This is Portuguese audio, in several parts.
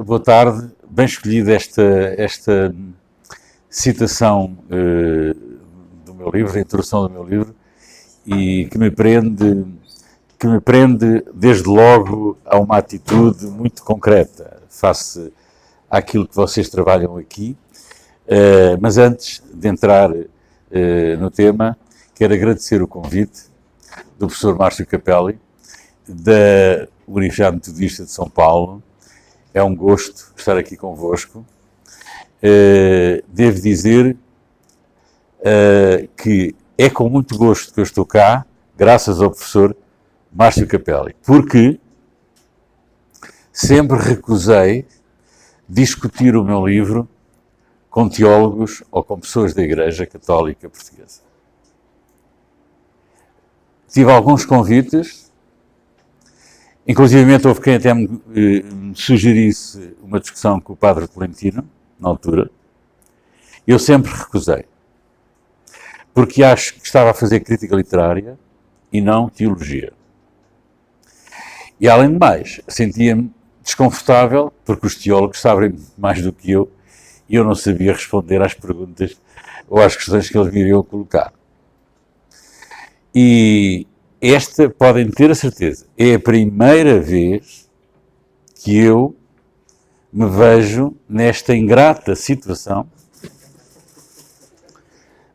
Boa tarde. Bem escolhida esta citação do meu livro, a introdução do meu livro, e que me prende desde logo a uma atitude muito concreta face àquilo que vocês trabalham aqui. Mas antes de entrar no tema, quero agradecer o convite do professor Márcio Capelli, da Universidade Metodista de São Paulo. É um gosto estar aqui convosco. Devo dizer que é com muito gosto que eu estou cá, graças ao professor Márcio Capelli, porque sempre recusei discutir o meu livro com teólogos ou com pessoas da Igreja Católica Portuguesa. Tive alguns convites, inclusive houve quem até me sugerisse uma discussão com o padre Tolentino, na altura. Eu sempre recusei, porque acho que estava a fazer crítica literária e não teologia. E além de mais, sentia-me desconfortável, porque os teólogos sabem mais do que eu, e eu não sabia responder às perguntas ou às questões que eles me iriam colocar. E esta, podem ter a certeza, é a primeira vez que eu me vejo nesta ingrata situação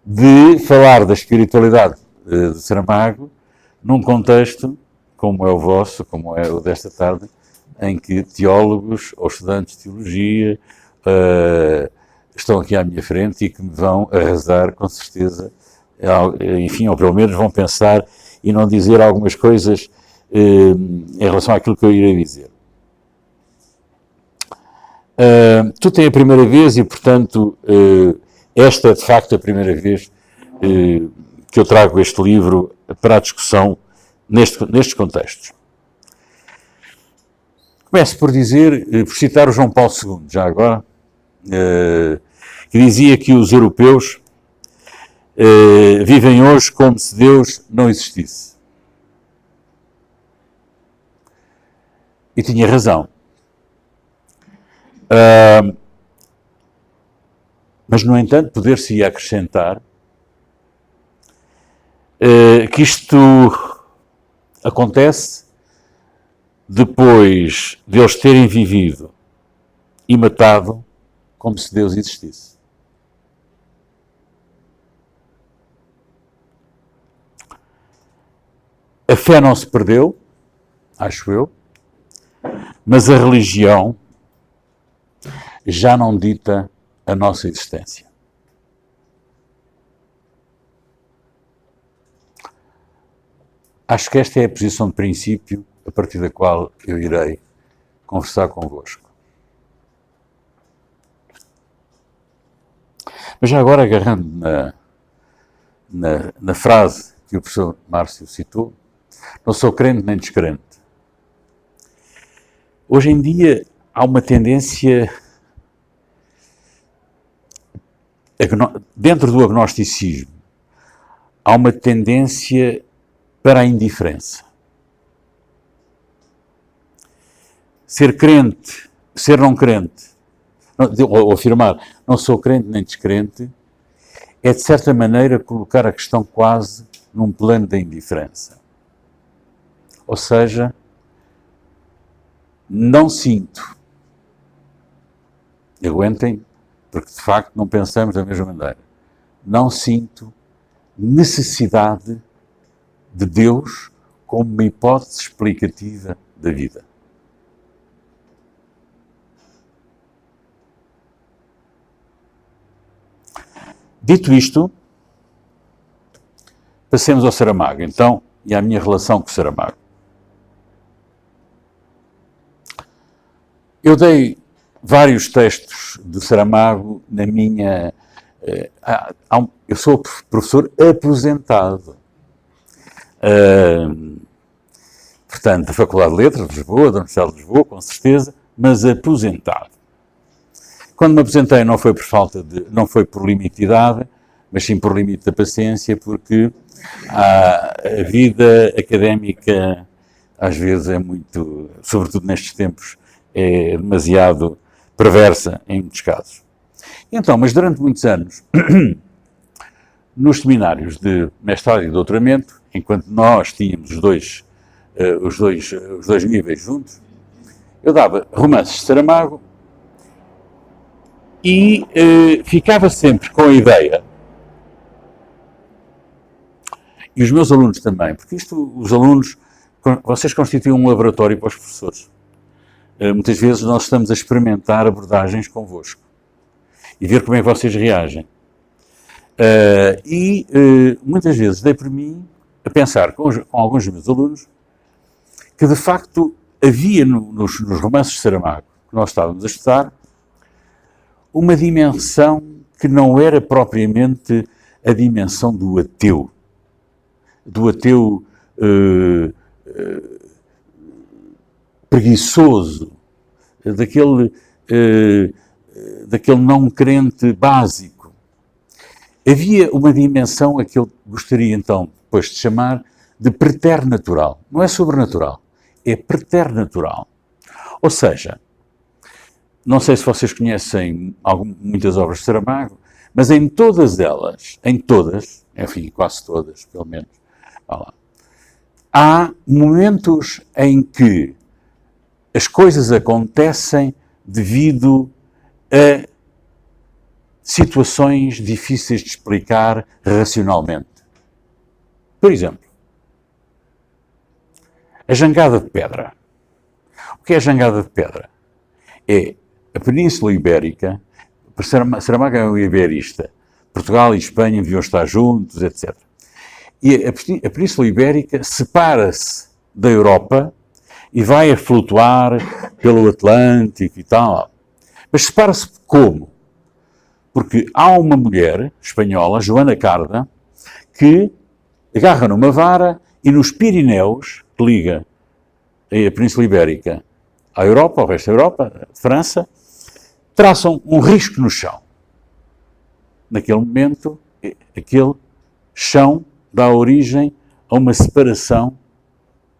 de falar da espiritualidade de Saramago num contexto como é o vosso, como é o desta tarde, em que teólogos ou estudantes de teologia estão aqui à minha frente e que me vão arrasar, com certeza, enfim, ou pelo menos vão pensar e não dizer algumas coisas em relação àquilo que eu irei dizer. Tu tens a primeira vez e, portanto, esta é de facto a primeira vez que eu trago este livro para a discussão nestes contextos. Começo por dizer, por citar o João Paulo II, já agora, que dizia que os europeus vivem hoje como se Deus não existisse. E tinha razão. Mas, no entanto, poder-se-ia acrescentar que isto acontece depois de eles terem vivido e matado como se Deus existisse. A fé não se perdeu, acho eu, mas a religião já não dita a nossa existência. Acho que esta é a posição de princípio a partir da qual eu irei conversar convosco. Mas já agora, agarrando na frase que o professor Márcio citou, não sou crente nem descrente. Hoje em dia há uma tendência, dentro do agnosticismo, há uma tendência para a indiferença. Ser crente, ser não crente, ou afirmar não sou crente nem descrente, é de certa maneira colocar a questão quase num plano da indiferença. Ou seja, não sinto. Aguentem, porque de facto não pensamos da mesma maneira. Não sinto necessidade de Deus como uma hipótese explicativa da vida. Dito isto, passemos ao Saramago, então, e à minha relação com o Saramago. Eu dei vários textos de Saramago na minha... eu sou professor aposentado. Portanto, da Faculdade de Letras de Lisboa, da Universidade de Lisboa, com certeza, mas aposentado. Quando me aposentei não foi não foi por limite de idade, mas sim por limite da paciência, porque a vida académica às vezes é muito, sobretudo nestes tempos, é demasiado perversa em muitos casos. Então, mas durante muitos anos, nos seminários de mestrado e doutoramento, enquanto nós tínhamos os dois níveis juntos, eu dava romances de Saramago e ficava sempre com a ideia, e os meus alunos também, porque os alunos, vocês constituem um laboratório para os professores. Muitas vezes nós estamos a experimentar abordagens convosco e ver como é que vocês reagem. Muitas vezes dei por mim a pensar com alguns dos meus alunos que de facto havia nos romances de Saramago que nós estávamos a estudar uma dimensão que não era propriamente a dimensão do ateu preguiçoso, daquele não crente básico. Havia uma dimensão a que eu gostaria então depois de chamar de preternatural. Não é sobrenatural, é preternatural. Ou seja, não sei se vocês conhecem muitas obras de Saramago, mas em todas elas, enfim, quase todas, pelo menos, há momentos em que as coisas acontecem devido a situações difíceis de explicar racionalmente. Por exemplo, a jangada de pedra. O que é a jangada de pedra? É a Península Ibérica. Saramago é um iberista. Portugal e Espanha deviam estar juntos, etc. E a Península Ibérica separa-se da Europa e vai a flutuar pelo Atlântico e tal. Mas separa-se como? Porque há uma mulher espanhola, Joana Carda, que agarra numa vara e nos Pirineus, que liga a Península Ibérica à Europa, ao resto da Europa, França, traçam um risco no chão. Naquele momento, aquele chão dá origem a uma separação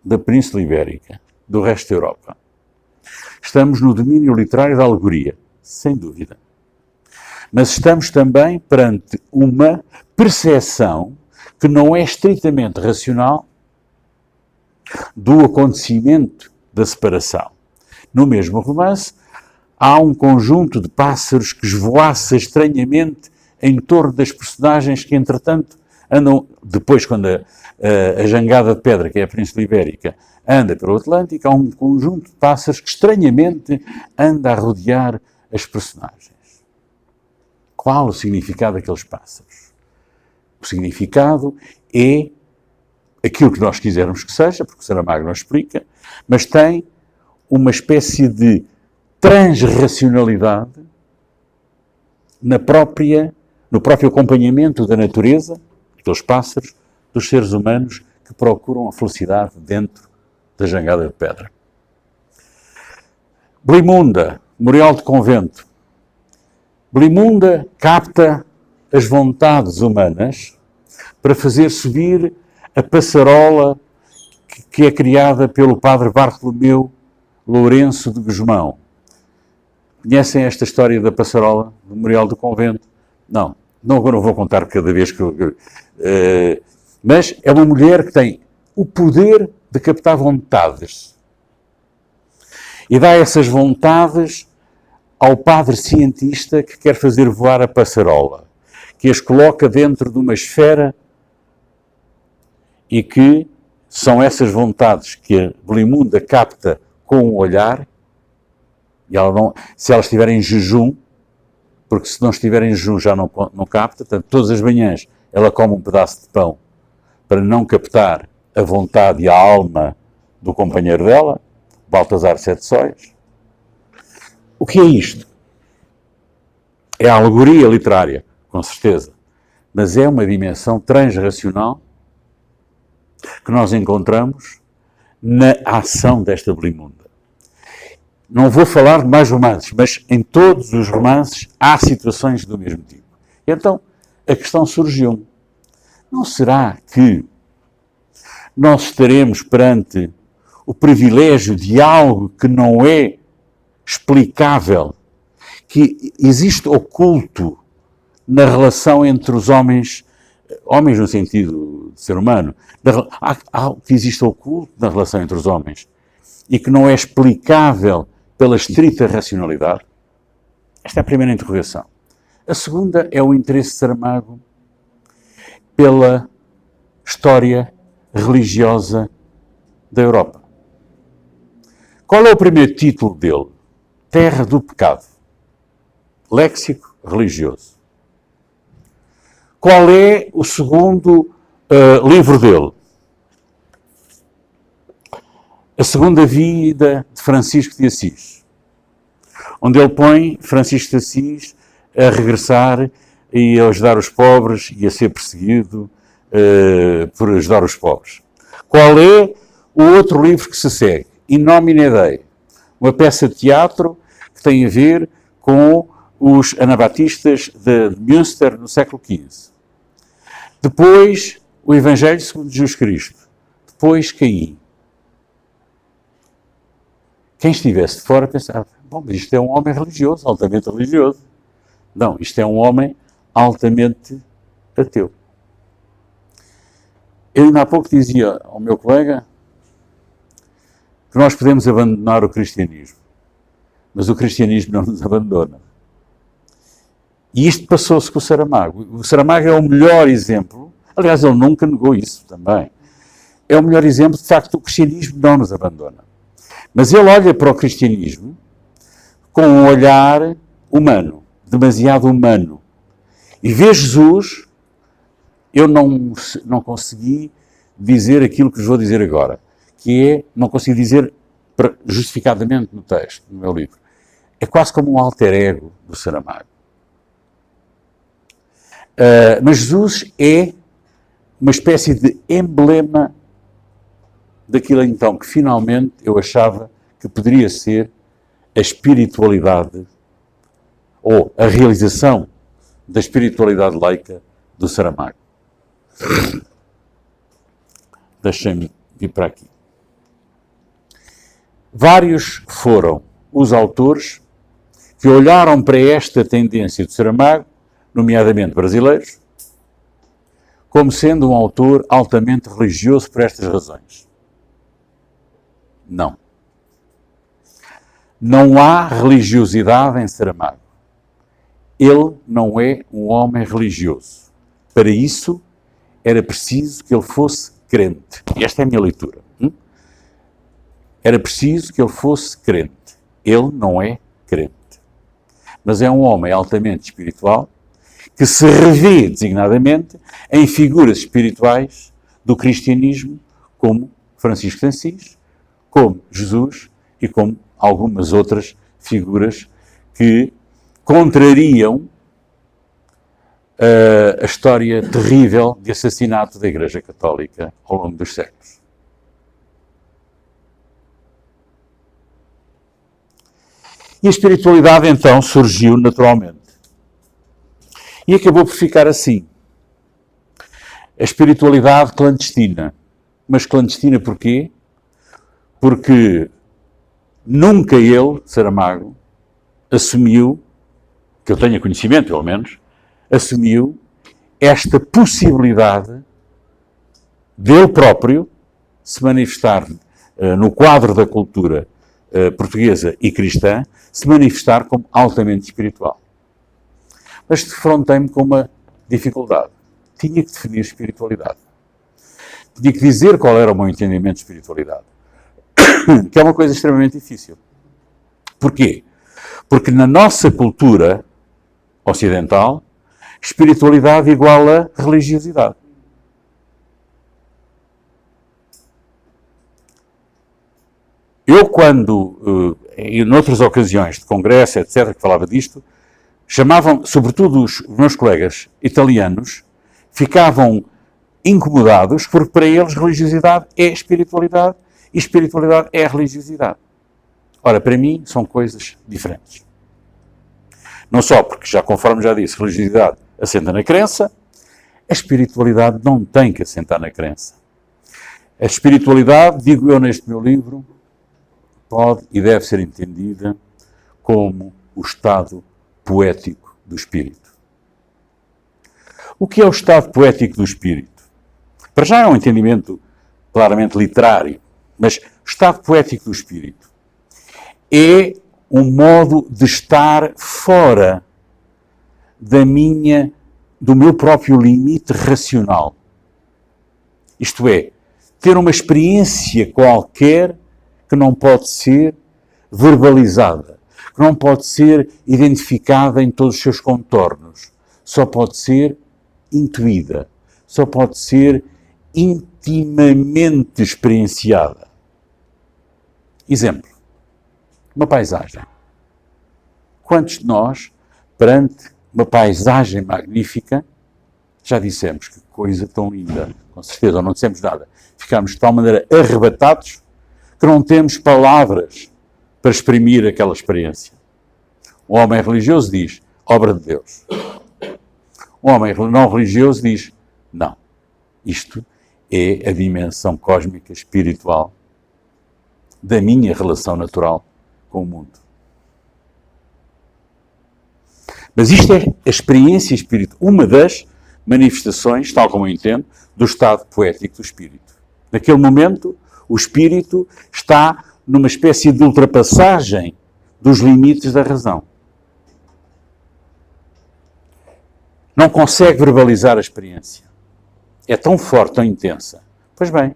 da Península Ibérica do resto da Europa. Estamos no domínio literário da alegoria, sem dúvida. Mas estamos também perante uma percepção que não é estritamente racional do acontecimento da separação. No mesmo romance, há um conjunto de pássaros que esvoaça estranhamente em torno das personagens que, entretanto, andam, depois quando a jangada de pedra, que é a Península Ibérica, anda pelo Atlântico, há um conjunto de pássaros que estranhamente anda a rodear as personagens. Qual o significado daqueles pássaros? O significado é aquilo que nós quisermos que seja, porque o Saramago não explica, mas tem uma espécie de transracionalidade no próprio acompanhamento da natureza, dos pássaros, dos seres humanos que procuram a felicidade dentro da jangada de pedra. Blimunda, Memorial de Convento. Blimunda capta as vontades humanas para fazer subir a passarola que é criada pelo padre Bartolomeu Lourenço de Gusmão. Conhecem esta história da passarola do Memorial do Convento? Não vou contar cada vez que mas é uma mulher que tem o poder de captar vontades. E dá essas vontades ao padre cientista que quer fazer voar a passarola, que as coloca dentro de uma esfera e que são essas vontades que a Blimunda capta com o olhar, e se ela estiver em jejum, porque se não estiver em jejum já não capta, portanto, todas as manhãs ela come um pedaço de pão para não captar a vontade e a alma do companheiro dela, Baltasar Sete Sóis. O que é isto? É a alegoria literária, com certeza, mas é uma dimensão transracional que nós encontramos na ação desta Blimunda. Não vou falar de mais romances, mas em todos os romances há situações do mesmo tipo. E então, a questão surgiu. Não será que nós estaremos perante o privilégio de algo que não é explicável, que existe oculto na relação entre os homens no sentido de ser humano, há algo que existe oculto na relação entre os homens e que não é explicável pela estrita racionalidade? Esta é a primeira interrogação. A segunda é o interesse de Saramago pela história religiosa da Europa. Qual é o primeiro título dele? Terra do Pecado. Léxico religioso. Qual é o segundo livro dele? A Segunda Vida de Francisco de Assis, onde ele põe Francisco de Assis a regressar e a ajudar os pobres e a ser perseguido por ajudar os pobres. Qual é o outro livro que se segue? In Nomine Dei, uma peça de teatro que tem a ver com os anabatistas de Münster no século XV. Depois, o Evangelho segundo Jesus Cristo. Depois, Caim. Quem estivesse de fora pensava, bom, mas isto é um homem religioso, altamente religioso. Não, isto é um homem altamente ateu. Eu ainda há pouco dizia ao meu colega que nós podemos abandonar o cristianismo, mas o cristianismo não nos abandona. E isto passou-se com o Saramago. O Saramago é o melhor exemplo, aliás, ele nunca negou isso também. É o melhor exemplo, de facto, o cristianismo não nos abandona. Mas ele olha para o cristianismo com um olhar humano, demasiado humano. E vê Jesus, eu não consegui dizer aquilo que vos vou dizer agora, que é, não consegui dizer justificadamente no texto, no meu livro. É quase como um alter ego do Saramago. Mas Jesus é uma espécie de emblema daquilo então que finalmente eu achava que poderia ser a espiritualidade ou a realização da espiritualidade laica do Saramago. Deixem-me vir para aqui. Vários foram os autores que olharam para esta tendência do Saramago, nomeadamente brasileiros, como sendo um autor altamente religioso por estas razões. Não. Não há religiosidade em Saramago. Ele não é um homem religioso. Para isso, era preciso que ele fosse crente. E esta é a minha leitura. Era preciso que ele fosse crente. Ele não é crente. Mas é um homem altamente espiritual que se revê, designadamente, em figuras espirituais do cristianismo, como Francisco de Assis, como Jesus e como algumas outras figuras que contrariam a história terrível de assassinato da Igreja Católica ao longo dos séculos. E a espiritualidade então surgiu naturalmente. E acabou por ficar assim. A espiritualidade clandestina. Mas clandestina porquê? Porque nunca ele, Saramago, assumiu, que eu tenha conhecimento pelo menos, assumiu esta possibilidade dele próprio se manifestar no quadro da cultura portuguesa e cristã, se manifestar como altamente espiritual. Mas defrontei-me com uma dificuldade. Tinha que definir espiritualidade. Tinha que dizer qual era o meu entendimento de espiritualidade. Que é uma coisa extremamente difícil. Porquê? Porque na nossa cultura ocidental, espiritualidade igual a religiosidade. Eu, quando, em outras ocasiões de congresso, etc., que falava disto, chamavam, sobretudo os meus colegas italianos, ficavam incomodados porque para eles religiosidade é espiritualidade e espiritualidade é religiosidade. Ora, para mim são coisas diferentes. Não só porque, já conforme já disse, religiosidade assenta na crença, a espiritualidade não tem que assentar na crença. A espiritualidade, digo eu neste meu livro, pode e deve ser entendida como o estado poético do espírito. O que é o estado poético do espírito? Para já é um entendimento claramente literário, mas o estado poético do espírito é um modo de estar fora do meu próprio limite racional. Isto é, ter uma experiência qualquer que não pode ser verbalizada, que não pode ser identificada em todos os seus contornos, só pode ser intuída, só pode ser intimamente experienciada. Exemplo, uma paisagem. Quantos de nós, perante uma paisagem magnífica, já dissemos que coisa tão linda, com certeza, ou não dissemos nada, ficámos de tal maneira arrebatados que não temos palavras para exprimir aquela experiência. Um homem religioso diz, obra de Deus. Um homem não religioso diz, não, isto é a dimensão cósmica, espiritual, da minha relação natural com o mundo. Mas isto é a experiência espiritual, uma das manifestações, tal como eu entendo, do estado poético do espírito. Naquele momento, o espírito está numa espécie de ultrapassagem dos limites da razão. Não consegue verbalizar a experiência. É tão forte, tão intensa. Pois bem,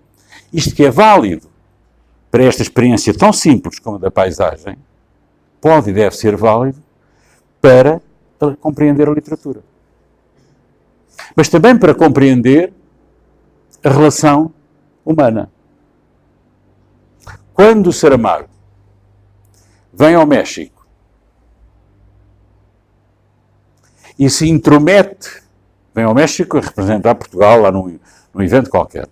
isto que é válido para esta experiência tão simples como a da paisagem, pode e deve ser válido para compreender a literatura. Mas também para compreender a relação humana. Quando o Saramago vem ao México e se intromete, vem ao México a representar Portugal lá num evento qualquer,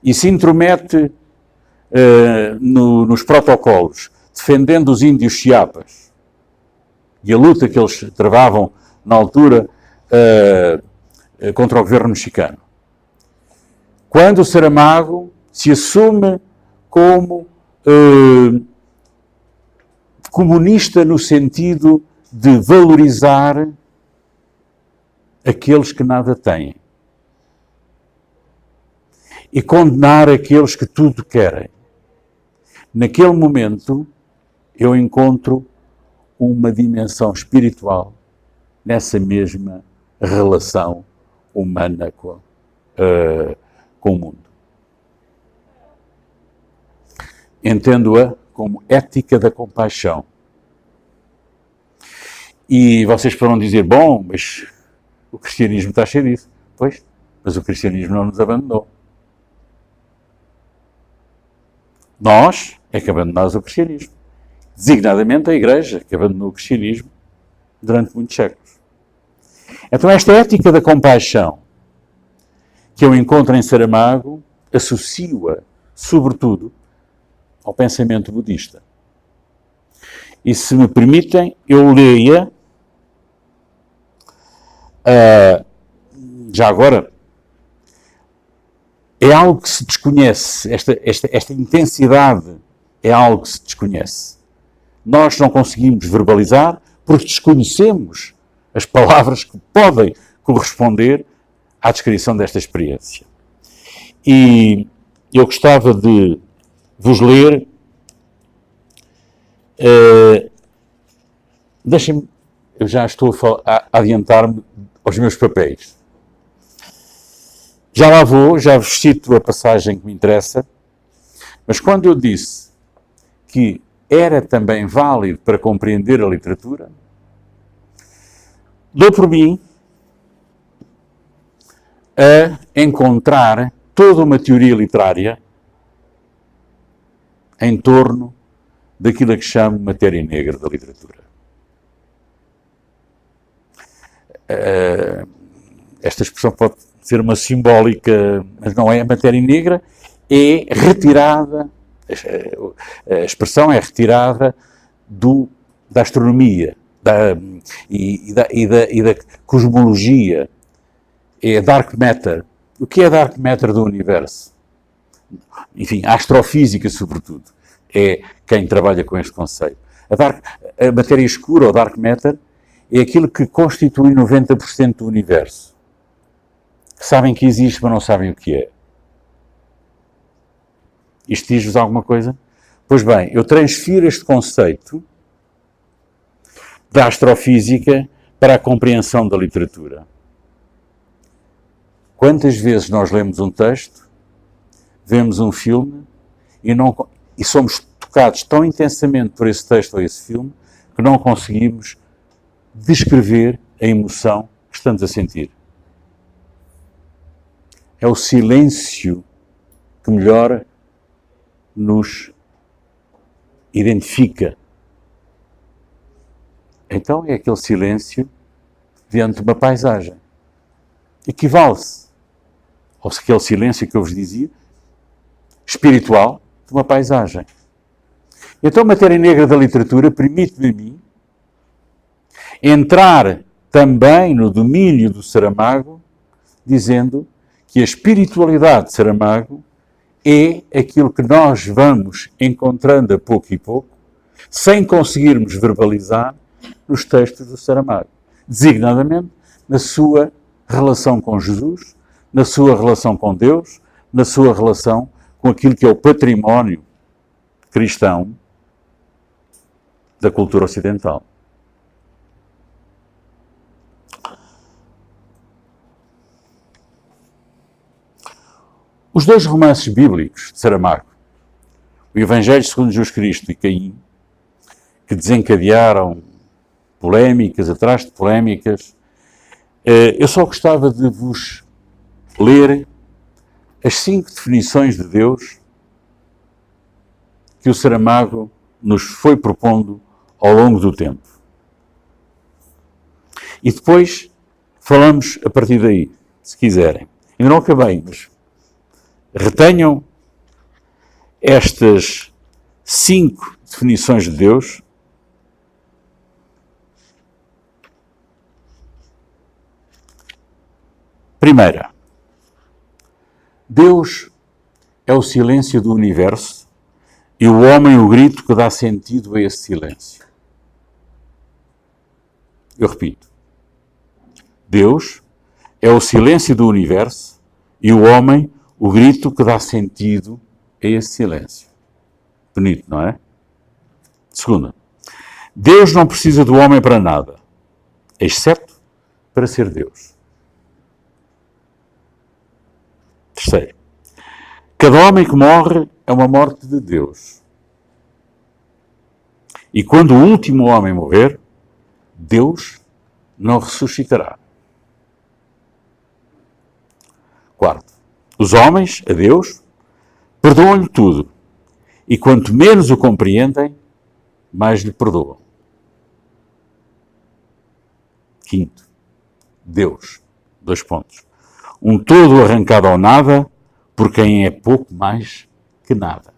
e se intromete nos protocolos, defendendo os índios Chiapas e a luta que eles travavam na altura contra o governo mexicano. Quando o Saramago se assume como comunista no sentido de valorizar aqueles que nada têm e condenar aqueles que tudo querem. Naquele momento, eu encontro uma dimensão espiritual nessa mesma relação humana com o mundo. Entendo-a como ética da compaixão. E vocês poderão dizer, bom, mas o cristianismo está cheio disso. Pois, mas o cristianismo não nos abandonou. Nós é que abandonámos o cristianismo. Designadamente a Igreja, que abandonou o cristianismo durante muitos séculos. Então esta ética da compaixão que eu encontro em Saramago, associo-a, sobretudo, ao pensamento budista. E se me permitem, eu leia, já agora, é algo que se desconhece, esta intensidade é algo que se desconhece. Nós não conseguimos verbalizar porque desconhecemos as palavras que podem corresponder à descrição desta experiência. E eu gostava de vos ler, deixem-me, eu já estou a adiantar-me aos meus papéis. Já lá vou, já vos cito a passagem que me interessa, mas quando eu disse que era também válido para compreender a literatura, dou por mim a encontrar toda uma teoria literária em torno daquilo a que chamo matéria negra da literatura. Esta expressão pode ser uma simbólica, mas não é. A matéria negra é retirada, a expressão é retirada da astronomia e da cosmologia. É dark matter. O que é dark matter do universo? Enfim, a astrofísica, sobretudo, é quem trabalha com este conceito. A matéria escura, ou dark matter, é aquilo que constitui 90% do universo. Que sabem que existe, mas não sabem o que é. Isto diz-vos alguma coisa? Pois bem, eu transfiro este conceito da astrofísica para a compreensão da literatura. Quantas vezes nós lemos um texto, vemos um filme e somos tocados tão intensamente por esse texto ou esse filme que não conseguimos descrever a emoção que estamos a sentir. É o silêncio que melhor nos identifica. Então é aquele silêncio diante de uma paisagem. Equivale-se aquele silêncio que eu vos dizia, espiritual, de uma paisagem. Então a matéria negra da literatura permite-me a mim entrar também no domínio do Saramago, dizendo que a espiritualidade de Saramago é aquilo que nós vamos encontrando a pouco e pouco, sem conseguirmos verbalizar, nos textos do Saramago. Designadamente, na sua relação com Jesus, na sua relação com Deus, na sua relação com aquilo que é o património cristão da cultura ocidental. Os dois romances bíblicos de Saramago, o Evangelho segundo Jesus Cristo e Caim, que desencadearam polémicas atrás de polémicas, eu só gostava de vos ler as 5 definições de Deus que o Saramago nos foi propondo ao longo do tempo. E depois falamos a partir daí, se quiserem. Ainda não acabei, mas retenham estas 5 definições de Deus. Primeira, Deus é o silêncio do universo e o homem o grito que dá sentido a esse silêncio. Eu repito. Deus é o silêncio do universo e o homem o grito que dá sentido a esse silêncio. Bonito, não é? Segunda, Deus não precisa do homem para nada, exceto para ser Deus. Terceiro, cada homem que morre é uma morte de Deus. E quando o último homem morrer, Deus não ressuscitará. Quarto, os homens, a Deus, perdoam-lhe tudo. E quanto menos o compreendem, mais lhe perdoam. Quinto, Deus, 2 pontos. Um todo arrancado ao nada, por quem é pouco mais que nada.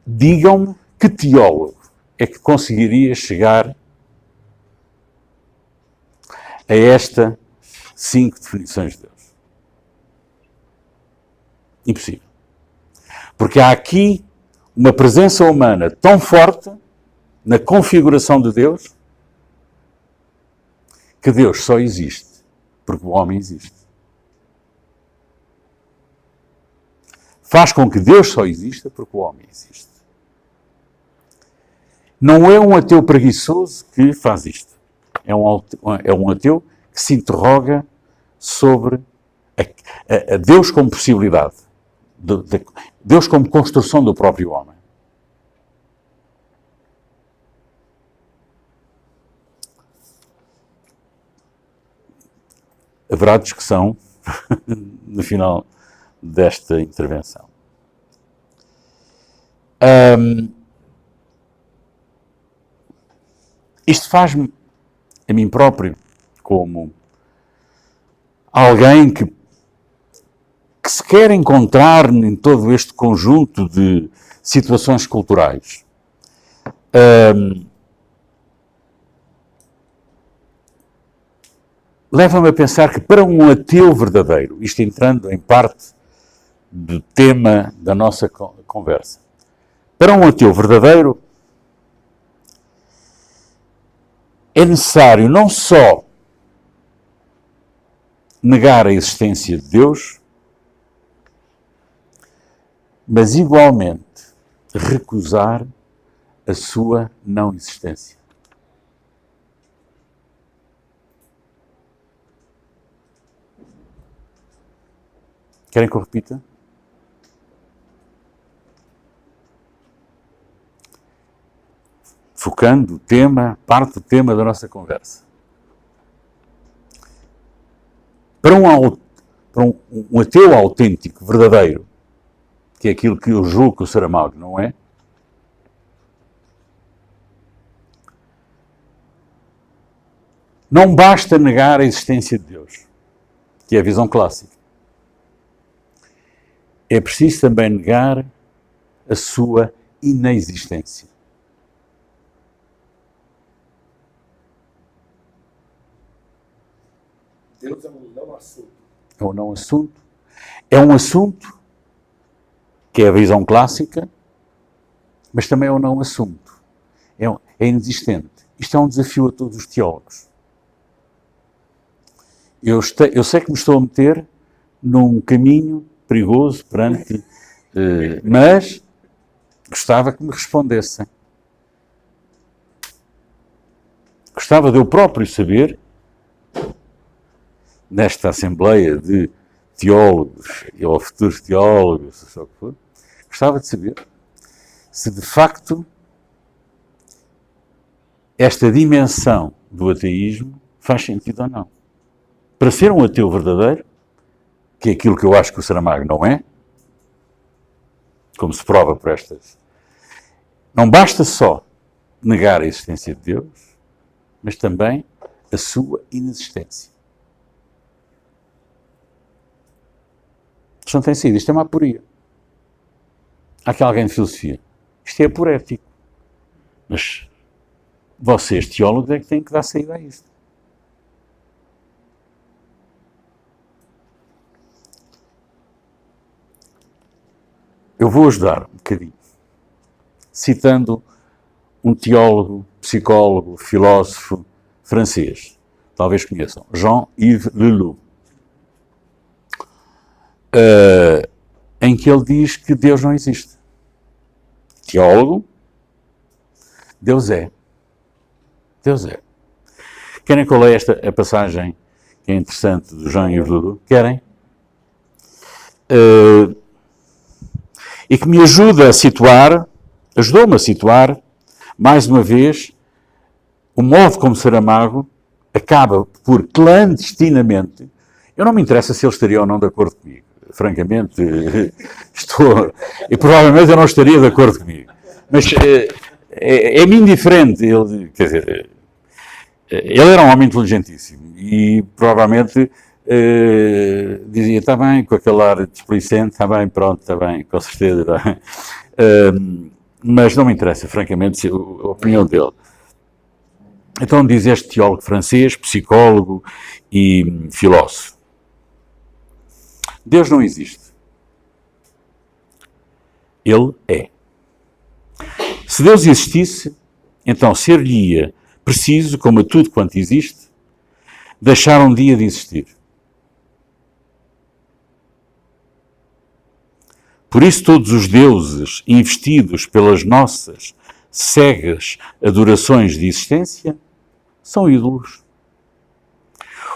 Digam-me que teólogo é que conseguiria chegar a estas 5 definições de Deus. Impossível. Porque há aqui uma presença humana tão forte na configuração de Deus que Deus só existe porque o homem existe. Faz com que Deus só exista porque o homem existe. Não é um ateu preguiçoso que faz isto. É um ateu que se interroga sobre a Deus como possibilidade, Deus como construção do próprio homem. Haverá discussão no final desta intervenção. Isto faz-me, a mim próprio, como alguém que se quer encontrar em todo este conjunto de situações culturais. Leva-me a pensar que para um ateu verdadeiro, isto entrando em parte do tema da nossa conversa, Para um ateu verdadeiro, é necessário não só negar a existência de Deus, mas igualmente recusar a sua não existência. Querem que eu repita? Focando o tema, parte do tema da nossa conversa. Para um ateu autêntico, verdadeiro, que é aquilo que eu julgo que o Saramago não é, não basta negar a existência de Deus, que é a visão clássica. É preciso também negar a sua inexistência. Deus é um não assunto. É um não assunto. É um assunto que é a visão clássica, mas também é um não assunto. É inexistente. Isto é um desafio a todos os teólogos. Eu sei que me estou a meter num caminho perigoso perante, mas gostava que me respondessem. Gostava de eu próprio saber, nesta assembleia de teólogos ou futuros teólogos, seja o que for, gostava de saber se de facto esta dimensão do ateísmo faz sentido ou não. Para ser um ateu verdadeiro, que é aquilo que eu acho que o Saramago não é, como se prova por estas, não basta só negar a existência de Deus, mas também a sua inexistência. Isto não tem sido, isto é uma aporia. Há aqui alguém de filosofia. Isto é aporético. Mas vocês, teólogos, é que têm que dar saída a isto. Eu vou ajudar um bocadinho, citando um teólogo, psicólogo, filósofo francês, talvez conheçam, Jean-Yves Leloup, em que ele diz que Deus não existe. Teólogo, Deus é. Deus é. Querem que eu leia a passagem que é interessante do Jean-Yves Leloup? Querem? E que me ajudou-me a situar, mais uma vez, o modo como Saramago acaba por, clandestinamente, eu não me interessa se ele estaria ou não de acordo comigo, francamente, e provavelmente eu não estaria de acordo comigo, mas é-me indiferente, quer dizer, ele era um homem inteligentíssimo e provavelmente dizia, está bem, com aquele ar desplicente, está bem, pronto, está bem, com certeza, mas não me interessa, francamente, a opinião dele. Então diz este teólogo francês, psicólogo e filósofo: Deus não existe. Ele é. Se Deus existisse, então ser-lhe-ia preciso, como a tudo quanto existe, deixar um dia de existir. Por isso todos os deuses investidos pelas nossas cegas adorações de existência são ídolos.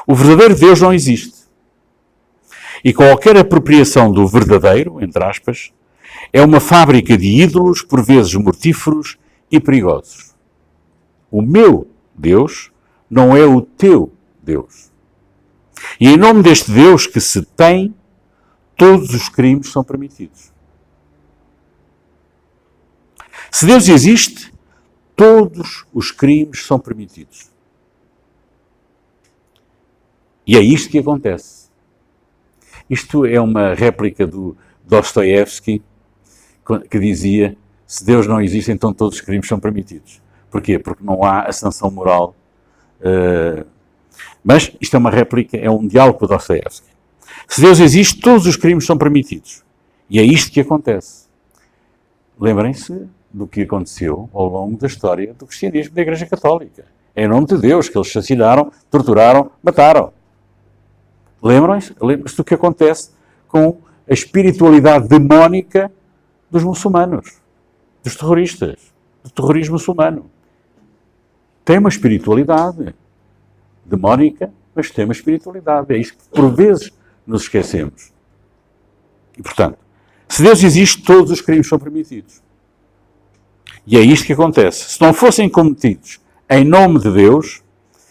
O verdadeiro Deus não existe. E qualquer apropriação do verdadeiro, entre aspas, é uma fábrica de ídolos, por vezes mortíferos e perigosos. O meu Deus não é o teu Deus. E em nome deste Deus que se tem, todos os crimes são permitidos. Se Deus existe, todos os crimes são permitidos. E é isto que acontece. Isto é uma réplica do Dostoiévski, que dizia: se Deus não existe, então todos os crimes são permitidos. Porquê? Porque não há a sanção moral. Mas isto é uma réplica, é um diálogo com o Dostoiévski. Se Deus existe, todos os crimes são permitidos. E é isto que acontece. Lembrem-se do que aconteceu ao longo da história do cristianismo da Igreja Católica. É em nome de Deus que eles assassinaram, torturaram, mataram. Lembram-se do que acontece com a espiritualidade demónica dos muçulmanos, dos terroristas, do terrorismo muçulmano. Tem uma espiritualidade demónica, mas tem uma espiritualidade. É isto que por vezes nos esquecemos. E, portanto, se Deus existe, todos os crimes são permitidos. E é isto que acontece. Se não fossem cometidos em nome de Deus,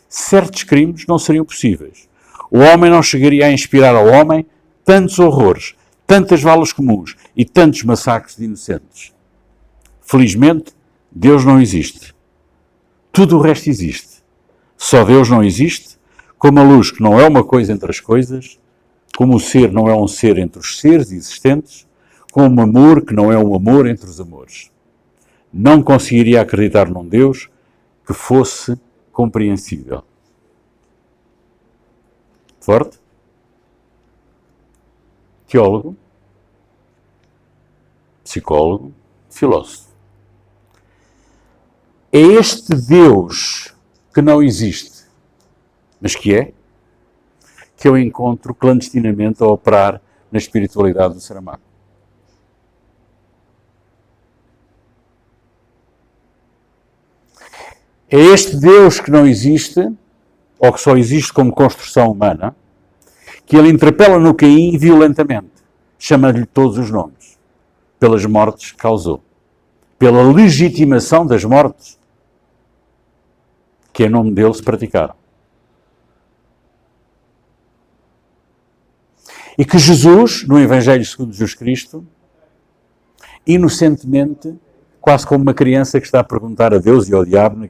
certos crimes não seriam possíveis. O homem não chegaria a inspirar ao homem tantos horrores, tantas valas comuns e tantos massacres de inocentes. Felizmente, Deus não existe. Tudo o resto existe. Só Deus não existe, como a luz que não é uma coisa entre as coisas, como o ser não é um ser entre os seres existentes, como o amor que não é um amor entre os amores. Não conseguiria acreditar num Deus que fosse compreensível. Forte? Teólogo, psicólogo, filósofo. É este Deus que não existe, mas que eu encontro clandestinamente a operar na espiritualidade do Saramago. É este Deus que não existe, ou que só existe como construção humana, que ele interpela no Caim violentamente, chama-lhe todos os nomes, pelas mortes que causou, pela legitimação das mortes que em nome dele se praticaram. E que Jesus, no Evangelho segundo Jesus Cristo, inocentemente, quase como uma criança que está a perguntar a Deus e ao diabo,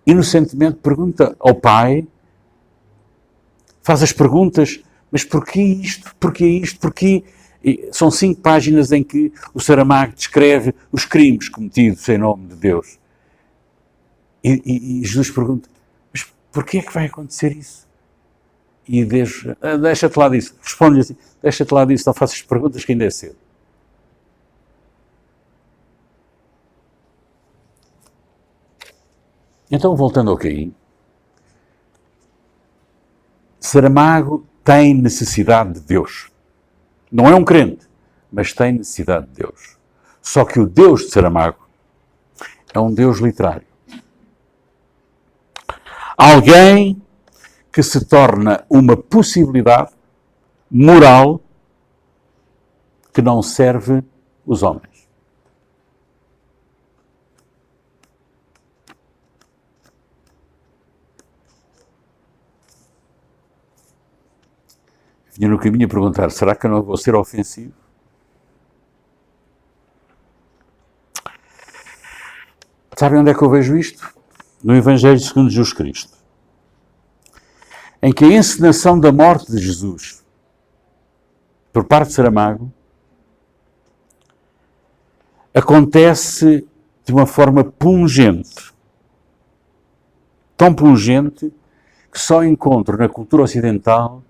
inocentemente pergunta ao Pai, faz as perguntas, mas porquê isto? Porquê isto? Porquê? E são 5 páginas em que o Saramago descreve os crimes cometidos em nome de Deus. E Jesus pergunta, mas porquê é que vai acontecer isso? E Deus, deixa-te lá disso. Responde-lhe assim, deixa-te lá disso, não faças perguntas que ainda é cedo. Então, voltando ao Caim, Saramago tem necessidade de Deus. Não é um crente, mas tem necessidade de Deus. Só que o Deus de Saramago é um Deus literário. Alguém que se torna uma possibilidade moral que não serve os homens. Vinha no caminho a perguntar, será que eu não vou ser ofensivo? Sabem onde é que eu vejo isto? No Evangelho segundo Jesus Cristo. Em que a encenação da morte de Jesus, por parte de Saramago, acontece de uma forma pungente. Tão pungente que só encontro na cultura ocidental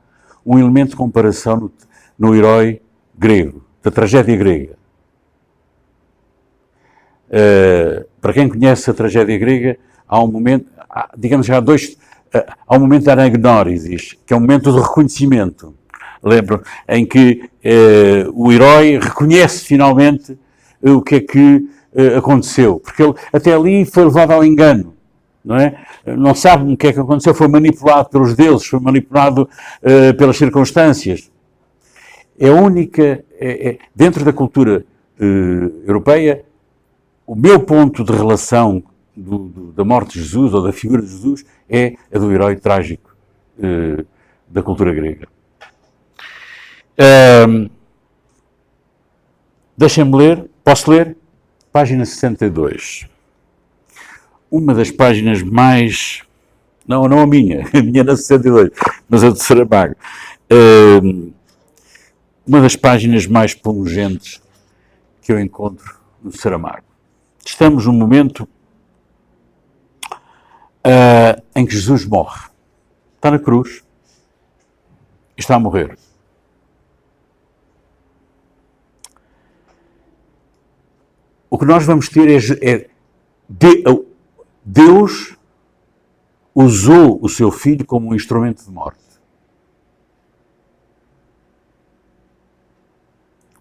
um elemento de comparação no herói grego, da tragédia grega. Para quem conhece a tragédia grega, há um momento, digamos, há um momento de anagnórisis, que é um momento de reconhecimento. Lembro, em que o herói reconhece finalmente o que é que aconteceu, porque ele até ali foi levado ao engano. Não é? Não sabe o que é que aconteceu, foi manipulado pelos deuses, foi manipulado pelas circunstâncias. É a única, dentro da cultura europeia, o meu ponto de relação da morte de Jesus, ou da figura de Jesus, é a do herói trágico da cultura grega. Deixem-me ler, posso ler? Página 62. Uma das páginas mais... Não a minha na 62, mas a de Saramago. Uma das páginas mais pungentes que eu encontro no Saramago. Estamos num momento em que Jesus morre. Está na cruz e está a morrer. o que nós vamos ter Deus usou o seu filho como um instrumento de morte.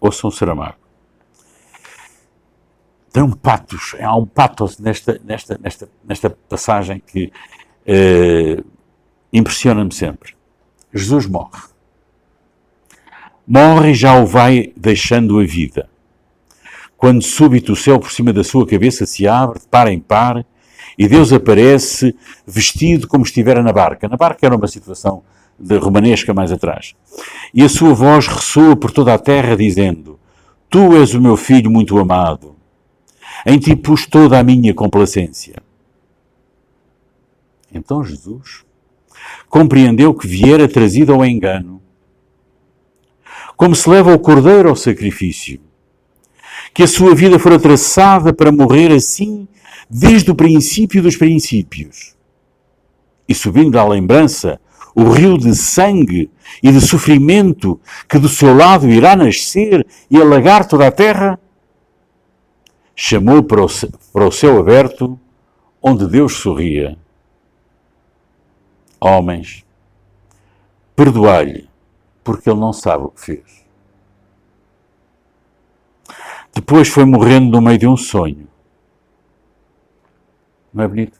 Ouçam Saramago. Tem um patos, há um patos nesta passagem que impressiona-me sempre. Jesus morre. Morre e já o vai deixando a vida. Quando súbito o céu por cima da sua cabeça se abre, de par em par, e Deus aparece vestido como estivera na barca. Na barca era uma situação de romanesca mais atrás. E a sua voz ressoa por toda a terra, dizendo: Tu és o meu filho muito amado. Em ti pus toda a minha complacência. Então Jesus compreendeu que viera trazido ao engano. Como se leva o cordeiro ao sacrifício. Que a sua vida fora traçada para morrer assim desde o princípio dos princípios. E subindo à lembrança o rio de sangue e de sofrimento que do seu lado irá nascer e alagar toda a terra, chamou para o céu aberto, onde Deus sorria. Homens, perdoai-lhe, porque ele não sabe o que fez. Depois foi morrendo no meio de um sonho. Não é bonito?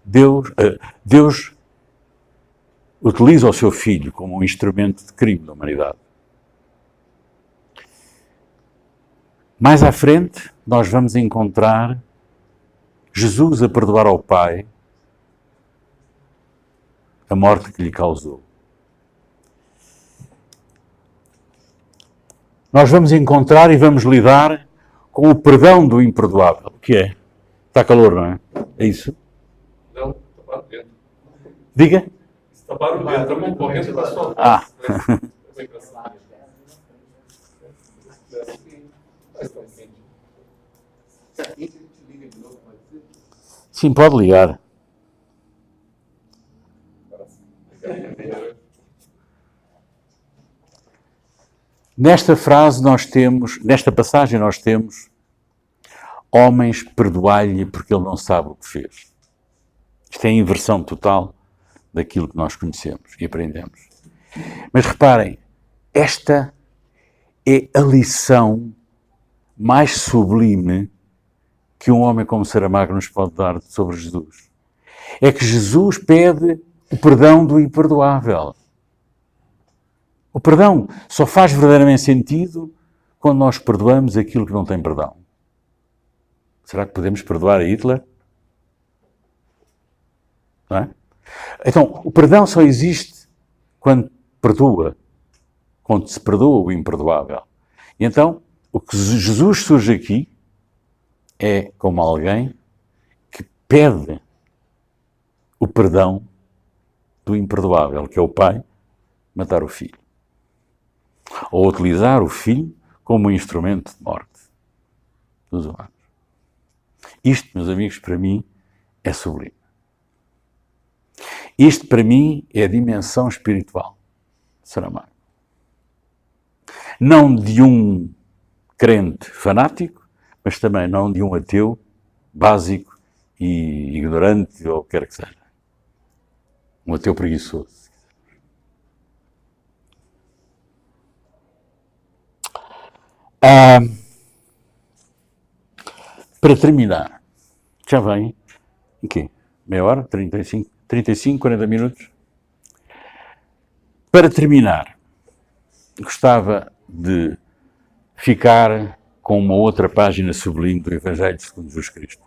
Deus utiliza o seu filho como um instrumento de crime da humanidade. Mais à frente, nós vamos encontrar Jesus a perdoar ao Pai a morte que lhe causou. Nós vamos encontrar e vamos lidar com o perdão do imperdoável. O que é? Está calor, não é? É isso? Não, está barulhento. Diga? Está barulhento, estamos correndo da sua voz. Ah. Sim, pode ligar. Nesta frase nós temos, nesta passagem nós temos: homens, perdoai-lhe porque ele não sabe o que fez. Isto é a inversão total daquilo que nós conhecemos e aprendemos. Mas reparem, esta é a lição mais sublime que um homem como Saramago nos pode dar sobre Jesus. É que Jesus pede o perdão do imperdoável. O perdão só faz verdadeiramente sentido quando nós perdoamos aquilo que não tem perdão. Será que podemos perdoar a Hitler? Não é? Então, o perdão só existe quando se perdoa o imperdoável. E então, o que Jesus surge aqui é como alguém que pede o perdão do imperdoável, que é o pai matar o filho. Ou utilizar o filho como um instrumento de morte dos humanos. Isto, meus amigos, para mim é sublime. Isto, para mim, é a dimensão espiritual de Saramago. Não de um crente fanático, mas também não de um ateu básico e ignorante, ou o que quer que seja. Um ateu preguiçoso. Para terminar, já vem, em quê? Meia hora? 35, 40 minutos? Para terminar, gostava de ficar com uma outra página sublime do Evangelho segundo Jesus Cristo.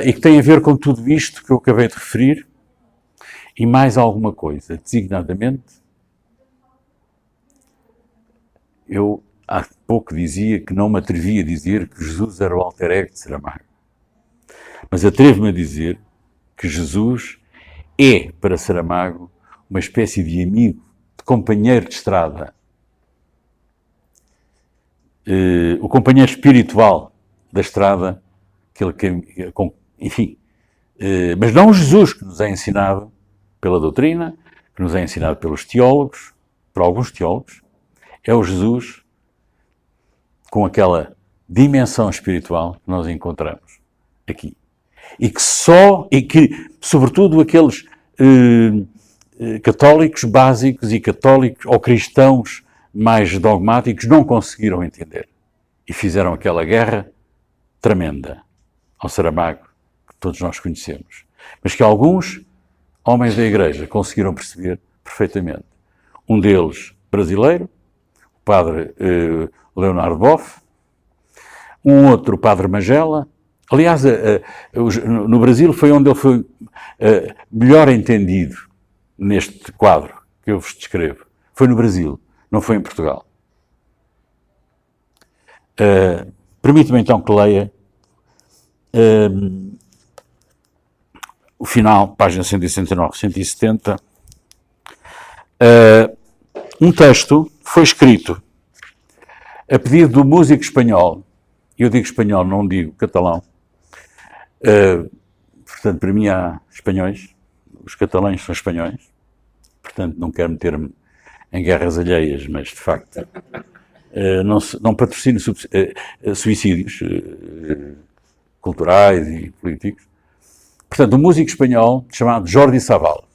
E que tem a ver com tudo isto que eu acabei de referir e mais alguma coisa. Designadamente, eu há pouco dizia que não me atrevia a dizer que Jesus era o alter ego de Saramago. Mas atrevo-me a dizer que Jesus é, para Saramago, uma espécie de amigo, de companheiro de estrada. O companheiro espiritual da estrada, enfim. Mas não Jesus que nos é ensinado pela doutrina, que nos é ensinado pelos teólogos, para alguns teólogos, é o Jesus com aquela dimensão espiritual que nós encontramos aqui. E que sobretudo, aqueles católicos básicos e católicos ou cristãos mais dogmáticos não conseguiram entender. E fizeram aquela guerra tremenda ao Saramago, que todos nós conhecemos. Mas que alguns homens da Igreja conseguiram perceber perfeitamente. Um deles, brasileiro, o padre Leonardo Boff, um outro, o padre Magela. Aliás, no Brasil foi onde ele foi melhor entendido neste quadro que eu vos descrevo. Foi no Brasil, não foi em Portugal. Permite-me então que leia o final, página 169, 170. Um texto foi escrito a pedido do músico espanhol. Eu digo espanhol, não digo catalão. Portanto, para mim há espanhóis. Os catalães são espanhóis. Portanto, não quero meter-me em guerras alheias, mas, de facto, não patrocino suicídios culturais e políticos. Portanto, um músico espanhol chamado Jordi Savall.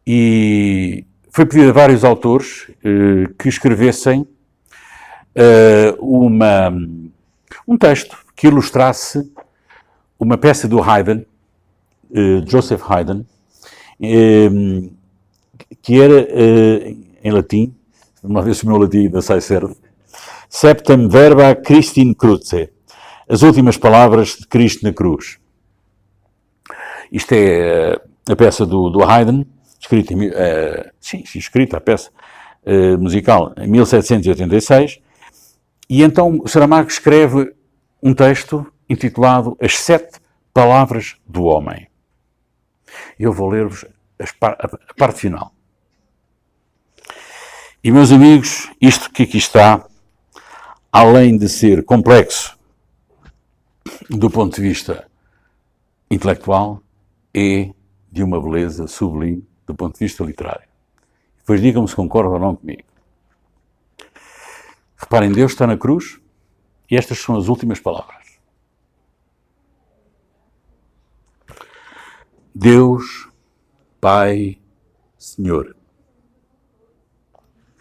E foi pedido a vários autores que escrevessem um texto que ilustrasse uma peça do Haydn, Joseph Haydn, que era em latim, vamos ver se o meu latim ainda sai certo, Septem verba Christi in cruce, as últimas palavras de Cristo na cruz. Isto é a peça do Haydn, escrita a peça musical em 1786, e então Saramago escreve um texto intitulado As 7 Palavras do Homem. Eu vou ler-vos a parte final. E, meus amigos, isto que aqui está, além de ser complexo do ponto de vista intelectual, é de uma beleza sublime do ponto de vista literário. Depois digam-me se concordam ou não comigo. Reparem, Deus está na cruz e estas são as últimas palavras. Deus, Pai, Senhor.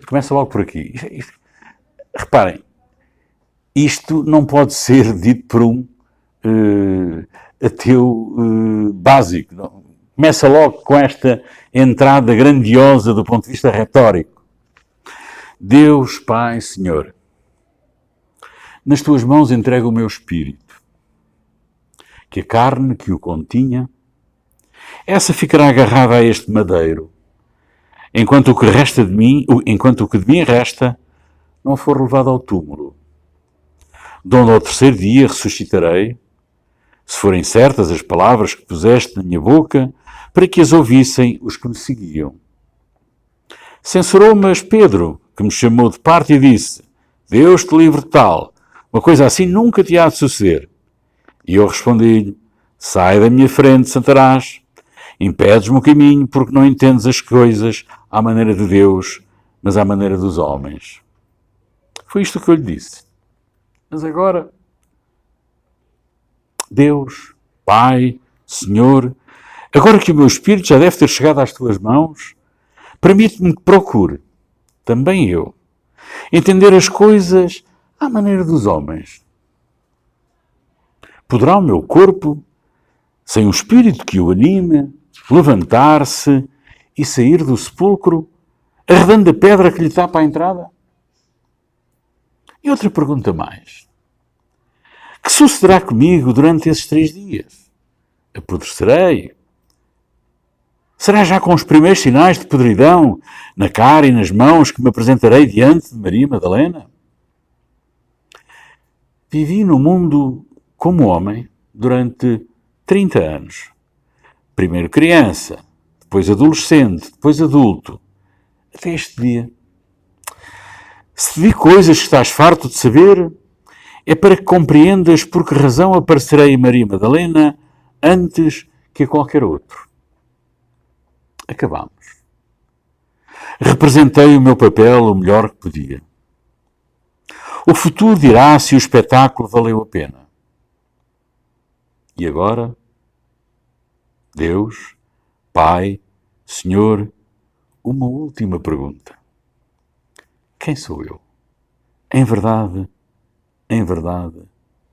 Começa logo por aqui. Reparem, isto não pode ser dito por um ateu básico. Não. Começa logo com esta entrada grandiosa do ponto de vista retórico. Deus, Pai, Senhor, nas tuas mãos entrego o meu espírito, que a carne que o continha, essa ficará agarrada a este madeiro, enquanto o que de mim resta não for levado ao túmulo, donde ao terceiro dia ressuscitarei, se forem certas as palavras que puseste na minha boca, para que as ouvissem os que me seguiam. Censurou-me Pedro, que me chamou de parte e disse, Deus te livre de tal, uma coisa assim nunca te há de suceder. E eu respondi-lhe, sai da minha frente, Satanás, impedes-me o caminho porque não entendes as coisas à maneira de Deus, mas à maneira dos homens. Foi isto que eu lhe disse. Mas agora, Deus, Pai, Senhor, agora que o meu espírito já deve ter chegado às tuas mãos, permite-me que procure, também eu, entender as coisas à maneira dos homens. Poderá o meu corpo, sem um espírito que o anime, levantar-se e sair do sepulcro, arredando a pedra que lhe tapa a entrada? E outra pergunta mais. Que sucederá comigo durante esses 3 dias? Apodrecerei? Será já com os primeiros sinais de podridão na cara e nas mãos que me apresentarei diante de Maria Madalena? Vivi no mundo como homem durante 30 anos. Primeiro criança, depois adolescente, depois adulto, até este dia. Se te vi coisas que estás farto de saber, é para que compreendas por que razão aparecerei a Maria Madalena antes que a qualquer outro. Acabámos. Representei o meu papel o melhor que podia. O futuro dirá se o espetáculo valeu a pena. E agora? Deus, Pai, Senhor, uma última pergunta. Quem sou eu? Em verdade,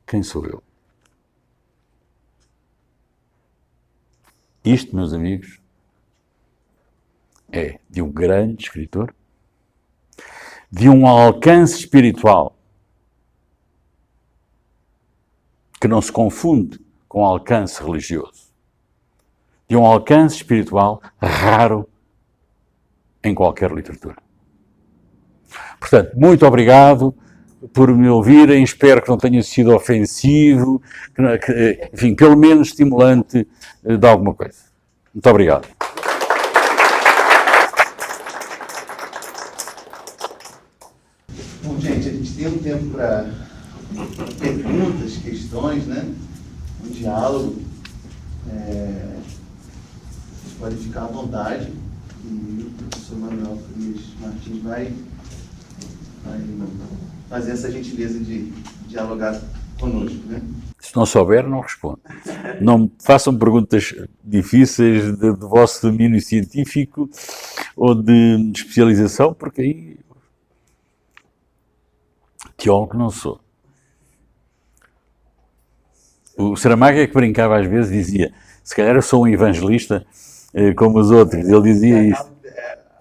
quem sou eu? Isto, meus amigos, é de um grande escritor, de um alcance espiritual que não se confunde com alcance religioso, de um alcance espiritual raro em qualquer literatura. Portanto, muito obrigado por me ouvirem, espero que não tenha sido ofensivo, enfim, pelo menos estimulante de alguma coisa. Muito obrigado. Bom, gente, a gente tem um tempo para perguntas, questões, né? Um diálogo. Vocês podem ficar à vontade. E o professor Manuel Frias Martins vai fazer essa gentileza de dialogar conosco, né? Se não souber, não respondo. Não façam perguntas difíceis de vosso domínio científico ou de especialização, porque aí teólogo não sou. O Saramago é que brincava às vezes, dizia, se calhar eu sou um evangelista como os outros. Ele dizia isso.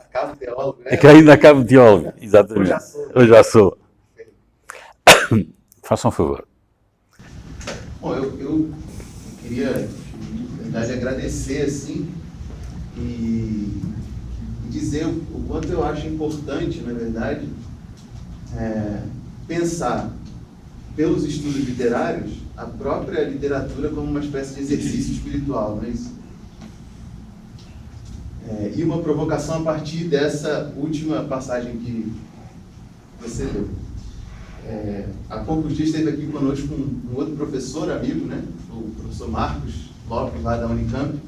Acabo teólogo, né? É que ainda acabo teólogo, exatamente. Eu já sou. Façam um favor. Bom, eu queria, na verdade, agradecer, assim, e dizer o quanto eu acho importante, na verdade, pensar, pelos estudos literários, a própria literatura como uma espécie de exercício espiritual, não é isso? E uma provocação a partir dessa última passagem que você leu. Há poucos dias esteve aqui conosco um outro professor, amigo, né? O professor Marcos Lopes, lá da Unicamp,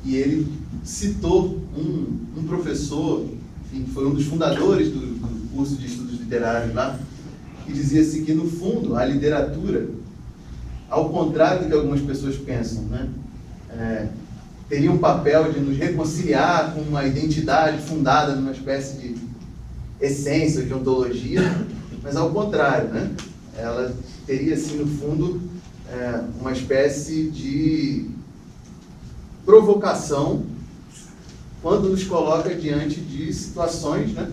e ele citou um professor, enfim, que foi um dos fundadores do curso de estudos literários lá, que dizia assim que, no fundo, a literatura, ao contrário do que algumas pessoas pensam, né? Teria um papel de nos reconciliar com uma identidade fundada numa espécie de essência ou de ontologia, mas ao contrário, né? Ela teria, assim, no fundo, uma espécie de provocação quando nos coloca diante de situações, né?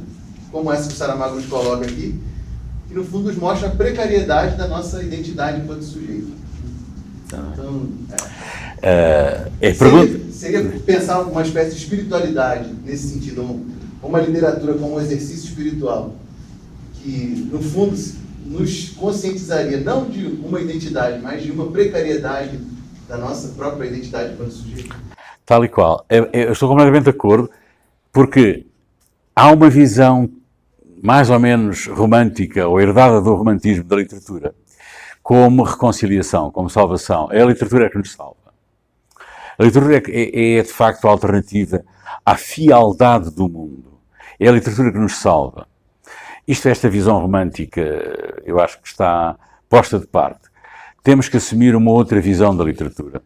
Como essa que o Saramago nos coloca aqui, que no fundo nos mostra a precariedade da nossa identidade enquanto sujeito. Então, seria pensar uma espécie de espiritualidade nesse sentido, uma literatura como um exercício espiritual, que no fundo nos conscientizaria não de uma identidade, mas de uma precariedade da nossa própria identidade enquanto sujeito. Tal e qual. Eu estou completamente de acordo, porque há uma visão mais ou menos romântica, ou herdada do romantismo da literatura, como reconciliação, como salvação. É a literatura que nos salva. A literatura é de facto a alternativa à fialdade do mundo. É a literatura que nos salva. Esta visão romântica, eu acho que está posta de parte. Temos que assumir uma outra visão da literatura.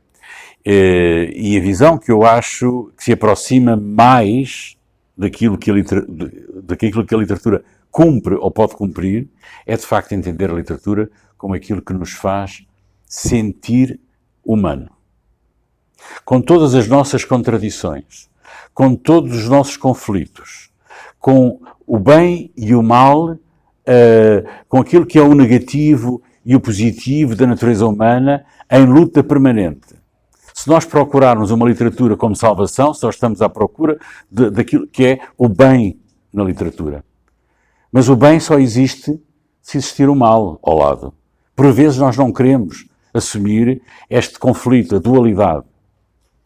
E a visão que eu acho que se aproxima mais daquilo que a literatura cumpre ou pode cumprir, é de facto entender a literatura como aquilo que nos faz sentir humano. Com todas as nossas contradições, com todos os nossos conflitos, com o bem e o mal, com aquilo que é o negativo e o positivo da natureza humana em luta permanente. Se nós procurarmos uma literatura como salvação, se nós estamos à procura daquilo que é o bem na literatura. Mas o bem só existe se existir o mal ao lado. Por vezes nós não queremos assumir este conflito, a dualidade.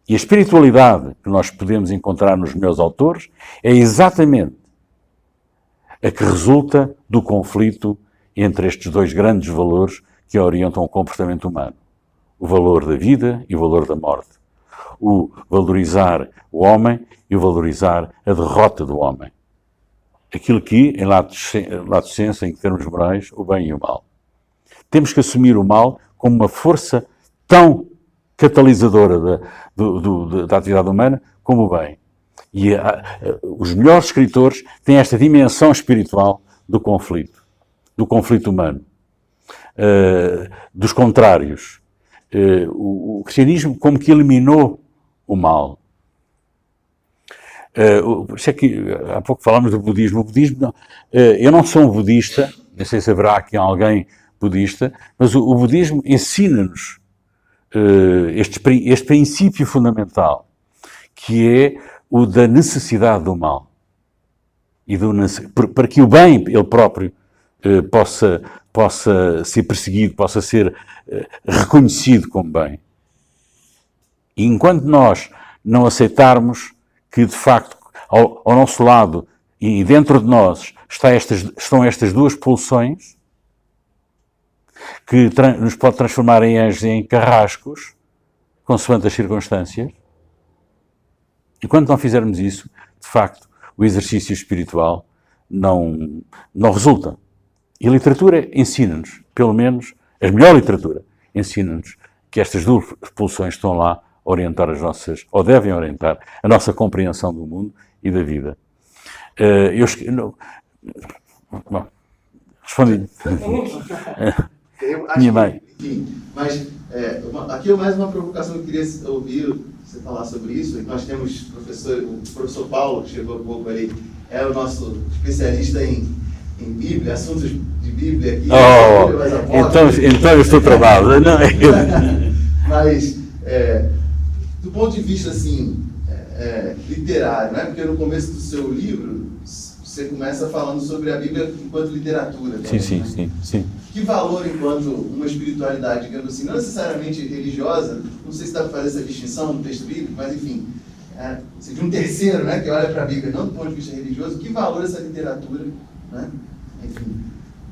E a espiritualidade que nós podemos encontrar nos meus autores é exatamente a que resulta do conflito entre estes dois grandes valores que orientam o comportamento humano. O valor da vida e o valor da morte. o valorizar o homem e o valorizar a derrota do homem. Aquilo que, em lato senso, em termos morais, o bem e o mal. Temos que assumir o mal como uma força tão catalisadora da atividade humana como o bem. E os melhores escritores têm esta dimensão espiritual do conflito humano, dos contrários. O cristianismo como que eliminou o mal. Isso é que, há pouco falámos do budismo. O budismo, não, eu não sou um budista, não sei se haverá aqui alguém budista, mas o budismo ensina-nos este princípio fundamental, que é o da necessidade do mal. E para que o bem, ele próprio, possa ser perseguido, possa ser reconhecido como bem. E enquanto nós não aceitarmos que, de facto, ao nosso lado e dentro de nós estão estas duas pulsões, que nos pode transformar em anjos e em carrascos, consoante as circunstâncias, enquanto não fizermos isso, de facto, o exercício espiritual não resulta. E a literatura ensina-nos, pelo menos, a melhor literatura, ensina-nos que estas duas pulsões estão lá a orientar as nossas, ou devem orientar, a nossa compreensão do mundo e da vida. Respondi. Minha mãe. Mas aqui é mais uma provocação que eu queria ouvir você falar sobre isso. Nós temos o professor Paulo, que chegou há pouco ali, é o nosso especialista em Bíblia, assuntos de Bíblia aqui. Então eu estou travado. Mas, do ponto de vista assim, literário, né? Porque no começo do seu livro você começa falando sobre a Bíblia enquanto literatura. Também, Sim. Que valor enquanto uma espiritualidade, digamos assim, não necessariamente religiosa, não sei se dá para fazer essa distinção no texto bíblico, mas enfim, de um terceiro, né, que olha para a Bíblia não do ponto de vista religioso, que valor essa literatura, né, enfim,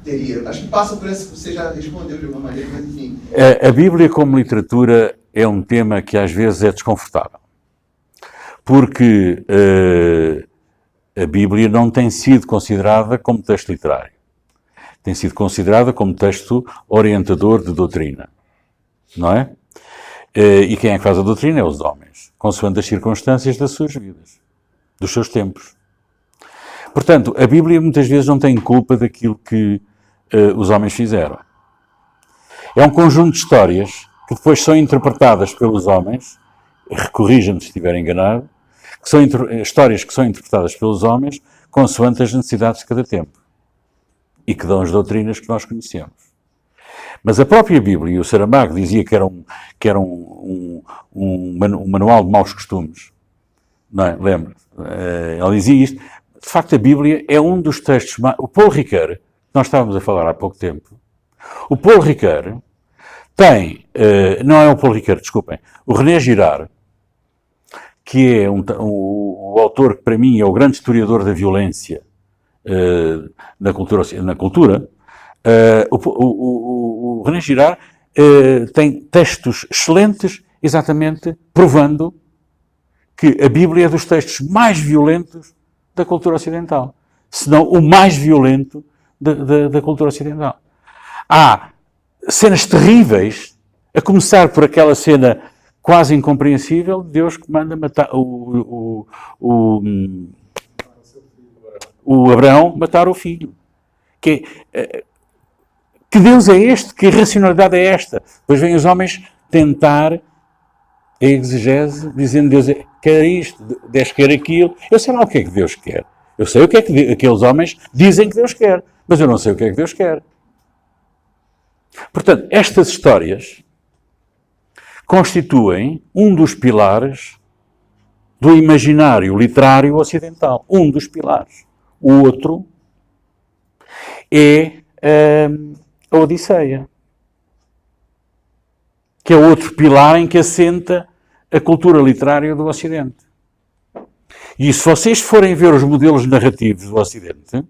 teria? Acho que passa por essa, você já respondeu de alguma maneira, mas enfim. A Bíblia como literatura é um tema que às vezes é desconfortável, porque a Bíblia não tem sido considerada como texto literário. Tem sido considerada como texto orientador de doutrina, não é? E quem é que faz a doutrina? É os homens, consoante as circunstâncias das suas vidas, dos seus tempos. Portanto, a Bíblia muitas vezes não tem culpa daquilo que os homens fizeram. É um conjunto de histórias que depois são interpretadas pelos homens, corrija-me se estiver enganado, que são histórias que são interpretadas pelos homens consoante as necessidades de cada tempo. E que dão as doutrinas que nós conhecemos. Mas a própria Bíblia, e o Saramago dizia que era um manual de maus costumes, não é? Lembra? Ele dizia isto. De facto, a Bíblia é um dos textos mais... O Paul Ricoeur, que nós estávamos a falar há pouco tempo, o Paul Ricoeur tem... não é o Paul Ricoeur, desculpem. O René Girard, que é o autor que para mim é o grande historiador da violência na cultura, o René Girard tem textos excelentes, exatamente provando que a Bíblia é dos textos mais violentos da cultura ocidental, se não o mais violento da cultura ocidental. Há cenas terríveis, a começar por aquela cena quase incompreensível, Deus que manda matar o Abraão matar o filho. Que Deus é este? Que racionalidade é esta? Depois vêm os homens tentar a exegese, dizendo Deus quer isto, Deus quer aquilo. Eu sei lá o que é que Deus quer. Eu sei o que é que aqueles homens dizem que Deus quer, mas eu não sei o que é que Deus quer. Portanto, estas histórias constituem um dos pilares do imaginário literário ocidental. Um dos pilares. O outro é a Odisseia, que é outro pilar em que assenta a cultura literária do Ocidente. E se vocês forem ver os modelos narrativos do Ocidente,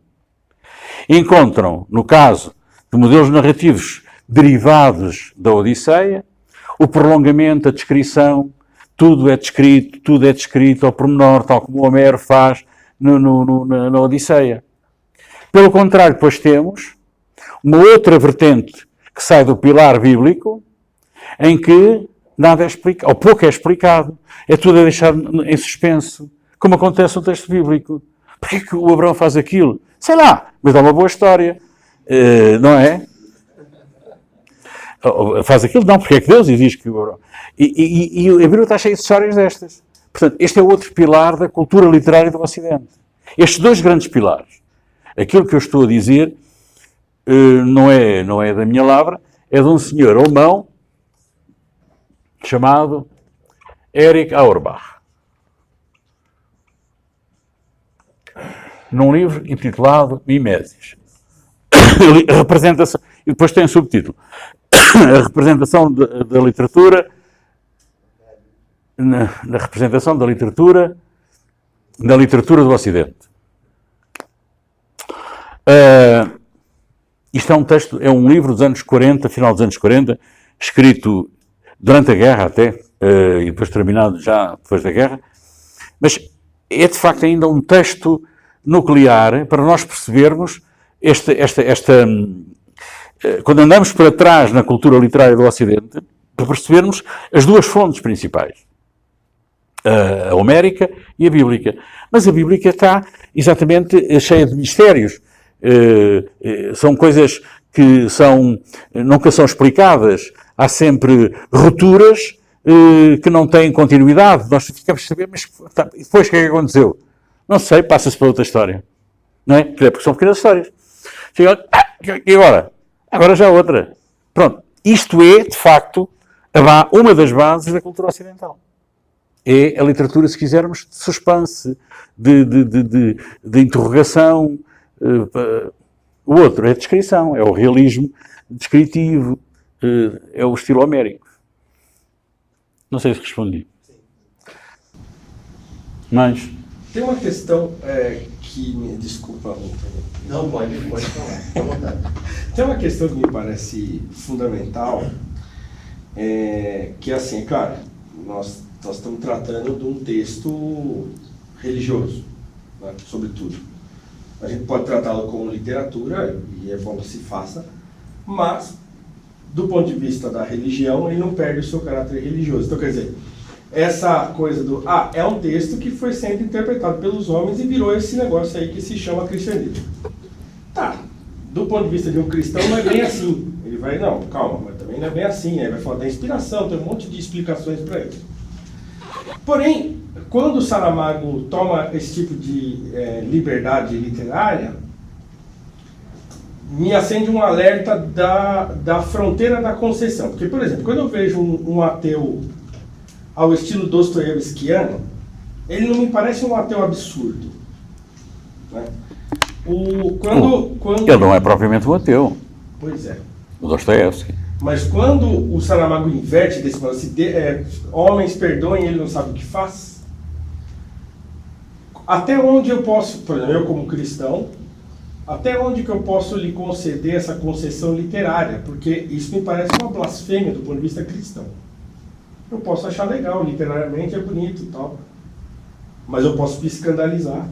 encontram, no caso de modelos narrativos derivados da Odisseia, o prolongamento, a descrição tudo é descrito ao pormenor, tal como o Homero faz na Odisseia. Pelo contrário, depois temos uma outra vertente que sai do pilar bíblico, em que nada é explicado, ou pouco é explicado, é tudo a deixar em suspenso, como acontece no texto bíblico. Porquê que o Abraão faz aquilo? Sei lá, mas dá uma boa história, não é? Faz aquilo? Não, porque é que Deus diz que o Abraão... E a Bíblia está cheia de histórias destas. Portanto, este é outro pilar da cultura literária do Ocidente. Estes dois grandes pilares. Aquilo que eu estou a dizer não é da minha lavra, é de um senhor alemão chamado Erich Auerbach. Num livro intitulado Mimesis. A representação, e depois tem um subtítulo. A representação da literatura, na representação da literatura do Ocidente. Isto é um texto, é um livro dos anos 40, final dos anos 40, escrito durante a guerra até, e depois terminado já depois da guerra, mas é de facto ainda um texto nuclear para nós percebermos quando andamos para trás na cultura literária do Ocidente, para percebermos as duas fontes principais, a homérica e a bíblica. Mas a bíblica está exatamente cheia de mistérios. São coisas que nunca são explicadas. Há sempre rupturas que não têm continuidade. Nós ficamos a saber, mas depois o que é que aconteceu? Não sei, passa-se para outra história. Não é? Porque são pequenas histórias. E agora? Agora já outra. Pronto. Isto é, de facto, uma das bases da cultura ocidental. É a literatura, se quisermos, de suspense, de interrogação. O outro é a descrição, é o realismo descritivo, é o estilo homérico. Não sei se respondi. Mas... Tem uma questão que me... Desculpa. Não, pode falar, à vontade. Tem uma questão que me parece fundamental, que é assim, claro, nós estamos tratando de um texto religioso, né, sobretudo. A gente pode tratá-lo como literatura, e é bom que se faça, mas, do ponto de vista da religião, ele não perde o seu caráter religioso. Então, quer dizer, essa coisa é um texto que foi sendo interpretado pelos homens e virou esse negócio aí que se chama cristianismo. Tá, do ponto de vista de um cristão não é bem assim. Ele vai, não, calma, mas também não é bem assim, aí vai falar da inspiração, tem um monte de explicações para isso. Porém, quando o Saramago toma esse tipo de liberdade literária, me acende um alerta da fronteira da concessão. Porque, por exemplo, quando eu vejo um ateu ao estilo dostoiévskiano, ele não me parece um ateu absurdo. Né? Ele não é propriamente um ateu. Pois é. O Dostoiévski. Mas quando o Saramago inverte desse modo, homens perdoem, ele não sabe o que faz. Até onde eu posso, por exemplo, eu como cristão, até onde que eu posso lhe conceder essa concessão literária? Porque isso me parece uma blasfêmia do ponto de vista cristão. Eu posso achar legal, literariamente é bonito e tal, mas eu posso me escandalizar.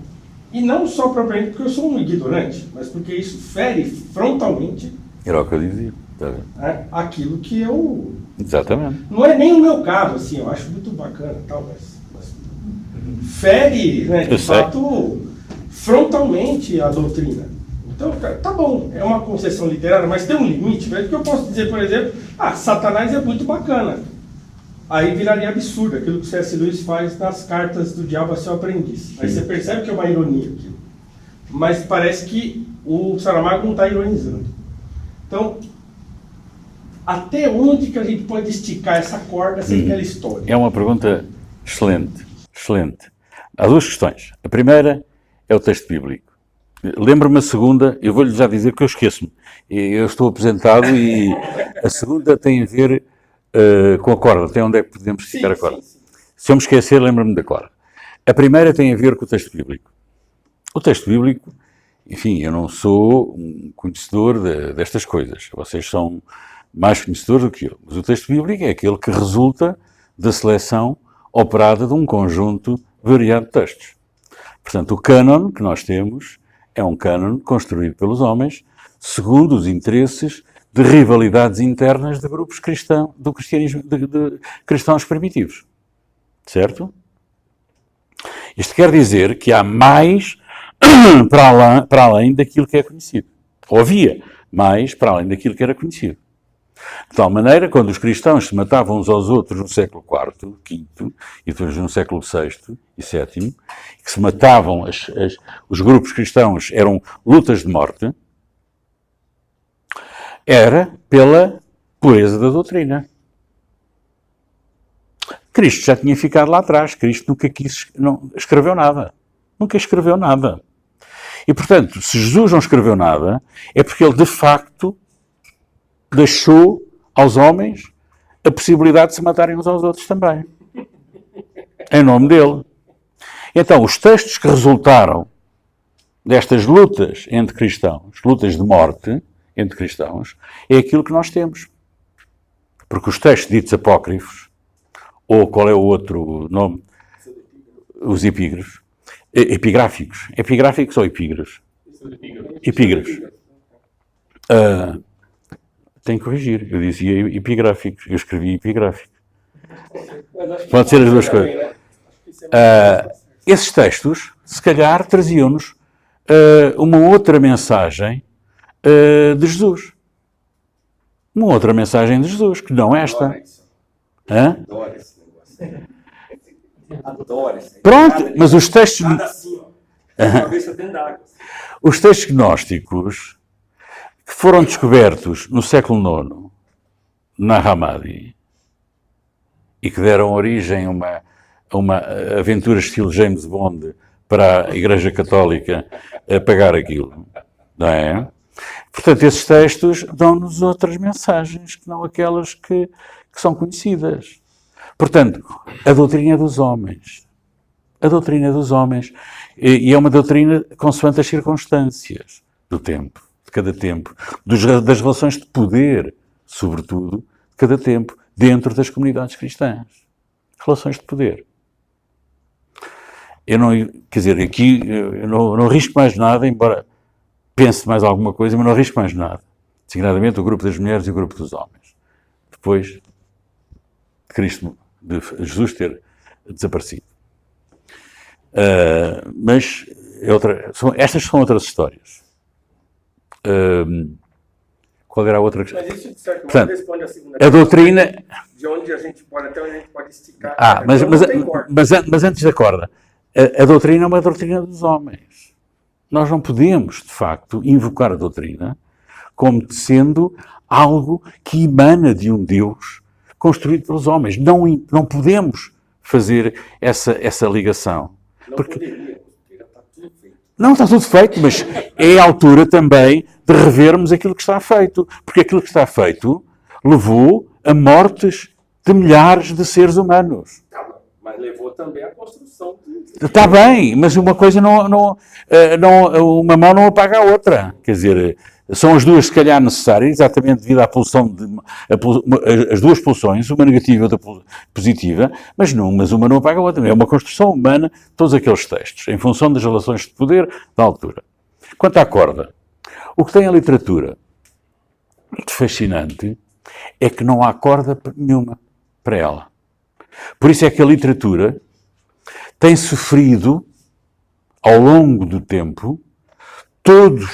E não só propriamente porque eu sou um ignorante, mas porque isso fere frontalmente... Era o que eu dizia. Aquilo que eu... Exatamente. Não é nem o meu caso, assim, eu acho muito bacana e tal, mas fere, né, de fato, frontalmente a doutrina. Então, tá bom, é uma concessão literária, mas tem um limite, porque eu posso dizer, por exemplo, Satanás é muito bacana. Aí viraria absurdo, aquilo que o C.S. Lewis faz nas cartas do diabo a seu aprendiz. Aí você percebe que é uma ironia aquilo. Mas parece que o Saramago não está ironizando. Então, até onde que a gente pode esticar essa corda sem aquela história? É uma pergunta excelente, excelente. Há duas questões. A primeira é o texto bíblico. Lembro-me a segunda, eu vou-lhe já dizer que eu esqueço-me. Eu estou apresentado e a segunda tem a ver com a corda. Até onde é que podemos esticar a corda? Sim. Se eu me esquecer, lembro-me da corda. A primeira tem a ver com o texto bíblico. O texto bíblico, enfim, eu não sou um conhecedor destas coisas. Vocês são mais conhecedores do que eu. Mas o texto bíblico é aquele que resulta da seleção operada de um conjunto variado de textos. Portanto, o cânon que nós temos é um cânon construído pelos homens segundo os interesses de rivalidades internas de grupos do cristianismo, de cristãos primitivos. Certo? Isto quer dizer que há mais para além daquilo que é conhecido. Ou havia mais para além daquilo que era conhecido. De tal maneira, quando os cristãos se matavam uns aos outros no século IV, V, e depois no século VI e VII, que se matavam, os grupos cristãos eram lutas de morte, era pela pureza da doutrina. Cristo já tinha ficado lá atrás. Cristo nunca escreveu nada. Nunca escreveu nada. E, portanto, se Jesus não escreveu nada, é porque ele, de facto, deixou aos homens a possibilidade de se matarem uns aos outros também. Em nome dele. Então, os textos que resultaram destas lutas entre cristãos, lutas de morte entre cristãos, é aquilo que nós temos. Porque os textos ditos apócrifos, ou qual é o outro nome? Os epígrafos. Epigráficos. Epigráficos ou epígrafos? Epígrafos. Tenho que corrigir. Eu dizia epigráficos. Eu escrevi epigráfico. Pode ser as duas coisas. Esses textos, se calhar, traziam-nos uma outra mensagem de Jesus. Uma outra mensagem de Jesus, que não esta. Hã? Adoro esse negócio. Adoro esse. Pronto, mas os textos... Nada assim, ó. Cabeça dentro d'água. Os textos gnósticos que foram descobertos no século IX, na Hammadi, e que deram origem a uma aventura estilo James Bond para a Igreja Católica apagar aquilo, não é? Portanto, esses textos dão-nos outras mensagens que não aquelas que são conhecidas. Portanto, a doutrina dos homens. A doutrina dos homens. E é uma doutrina consoante as circunstâncias do tempo, de cada tempo, das relações de poder, sobretudo, de cada tempo, dentro das comunidades cristãs. Relações de poder. Eu não, quer dizer, aqui eu não arrisco mais nada, embora pense mais alguma coisa, mas não arrisco mais nada. Designadamente o grupo das mulheres e o grupo dos homens. Depois de Cristo, de Jesus ter desaparecido. Mas estas são outras histórias. Qual era a outra questão? Mas isso, de certo modo, Portanto, responde a segunda a doutrina... De onde a gente pode, até onde a gente pode esticar. Mas antes da corda, a doutrina é uma doutrina dos homens. Nós não podemos, de facto, invocar a doutrina como sendo algo que emana de um Deus construído pelos homens. Não podemos fazer essa ligação. Porque não está tudo feito, mas é a altura também de revermos aquilo que está feito. Porque aquilo que está feito levou a mortes de milhares de seres humanos. Mas levou também à construção. Está bem, mas uma coisa uma mão não apaga a outra. Quer dizer, são as duas, se calhar, necessárias, exatamente devido à pulsão, as duas pulsões, uma negativa e outra positiva, mas uma não apaga a outra. É uma construção humana, todos aqueles textos, em função das relações de poder da altura. Quanto à corda, o que tem a literatura de fascinante é que não há corda nenhuma para ela. Por isso é que a literatura tem sofrido, ao longo do tempo, todos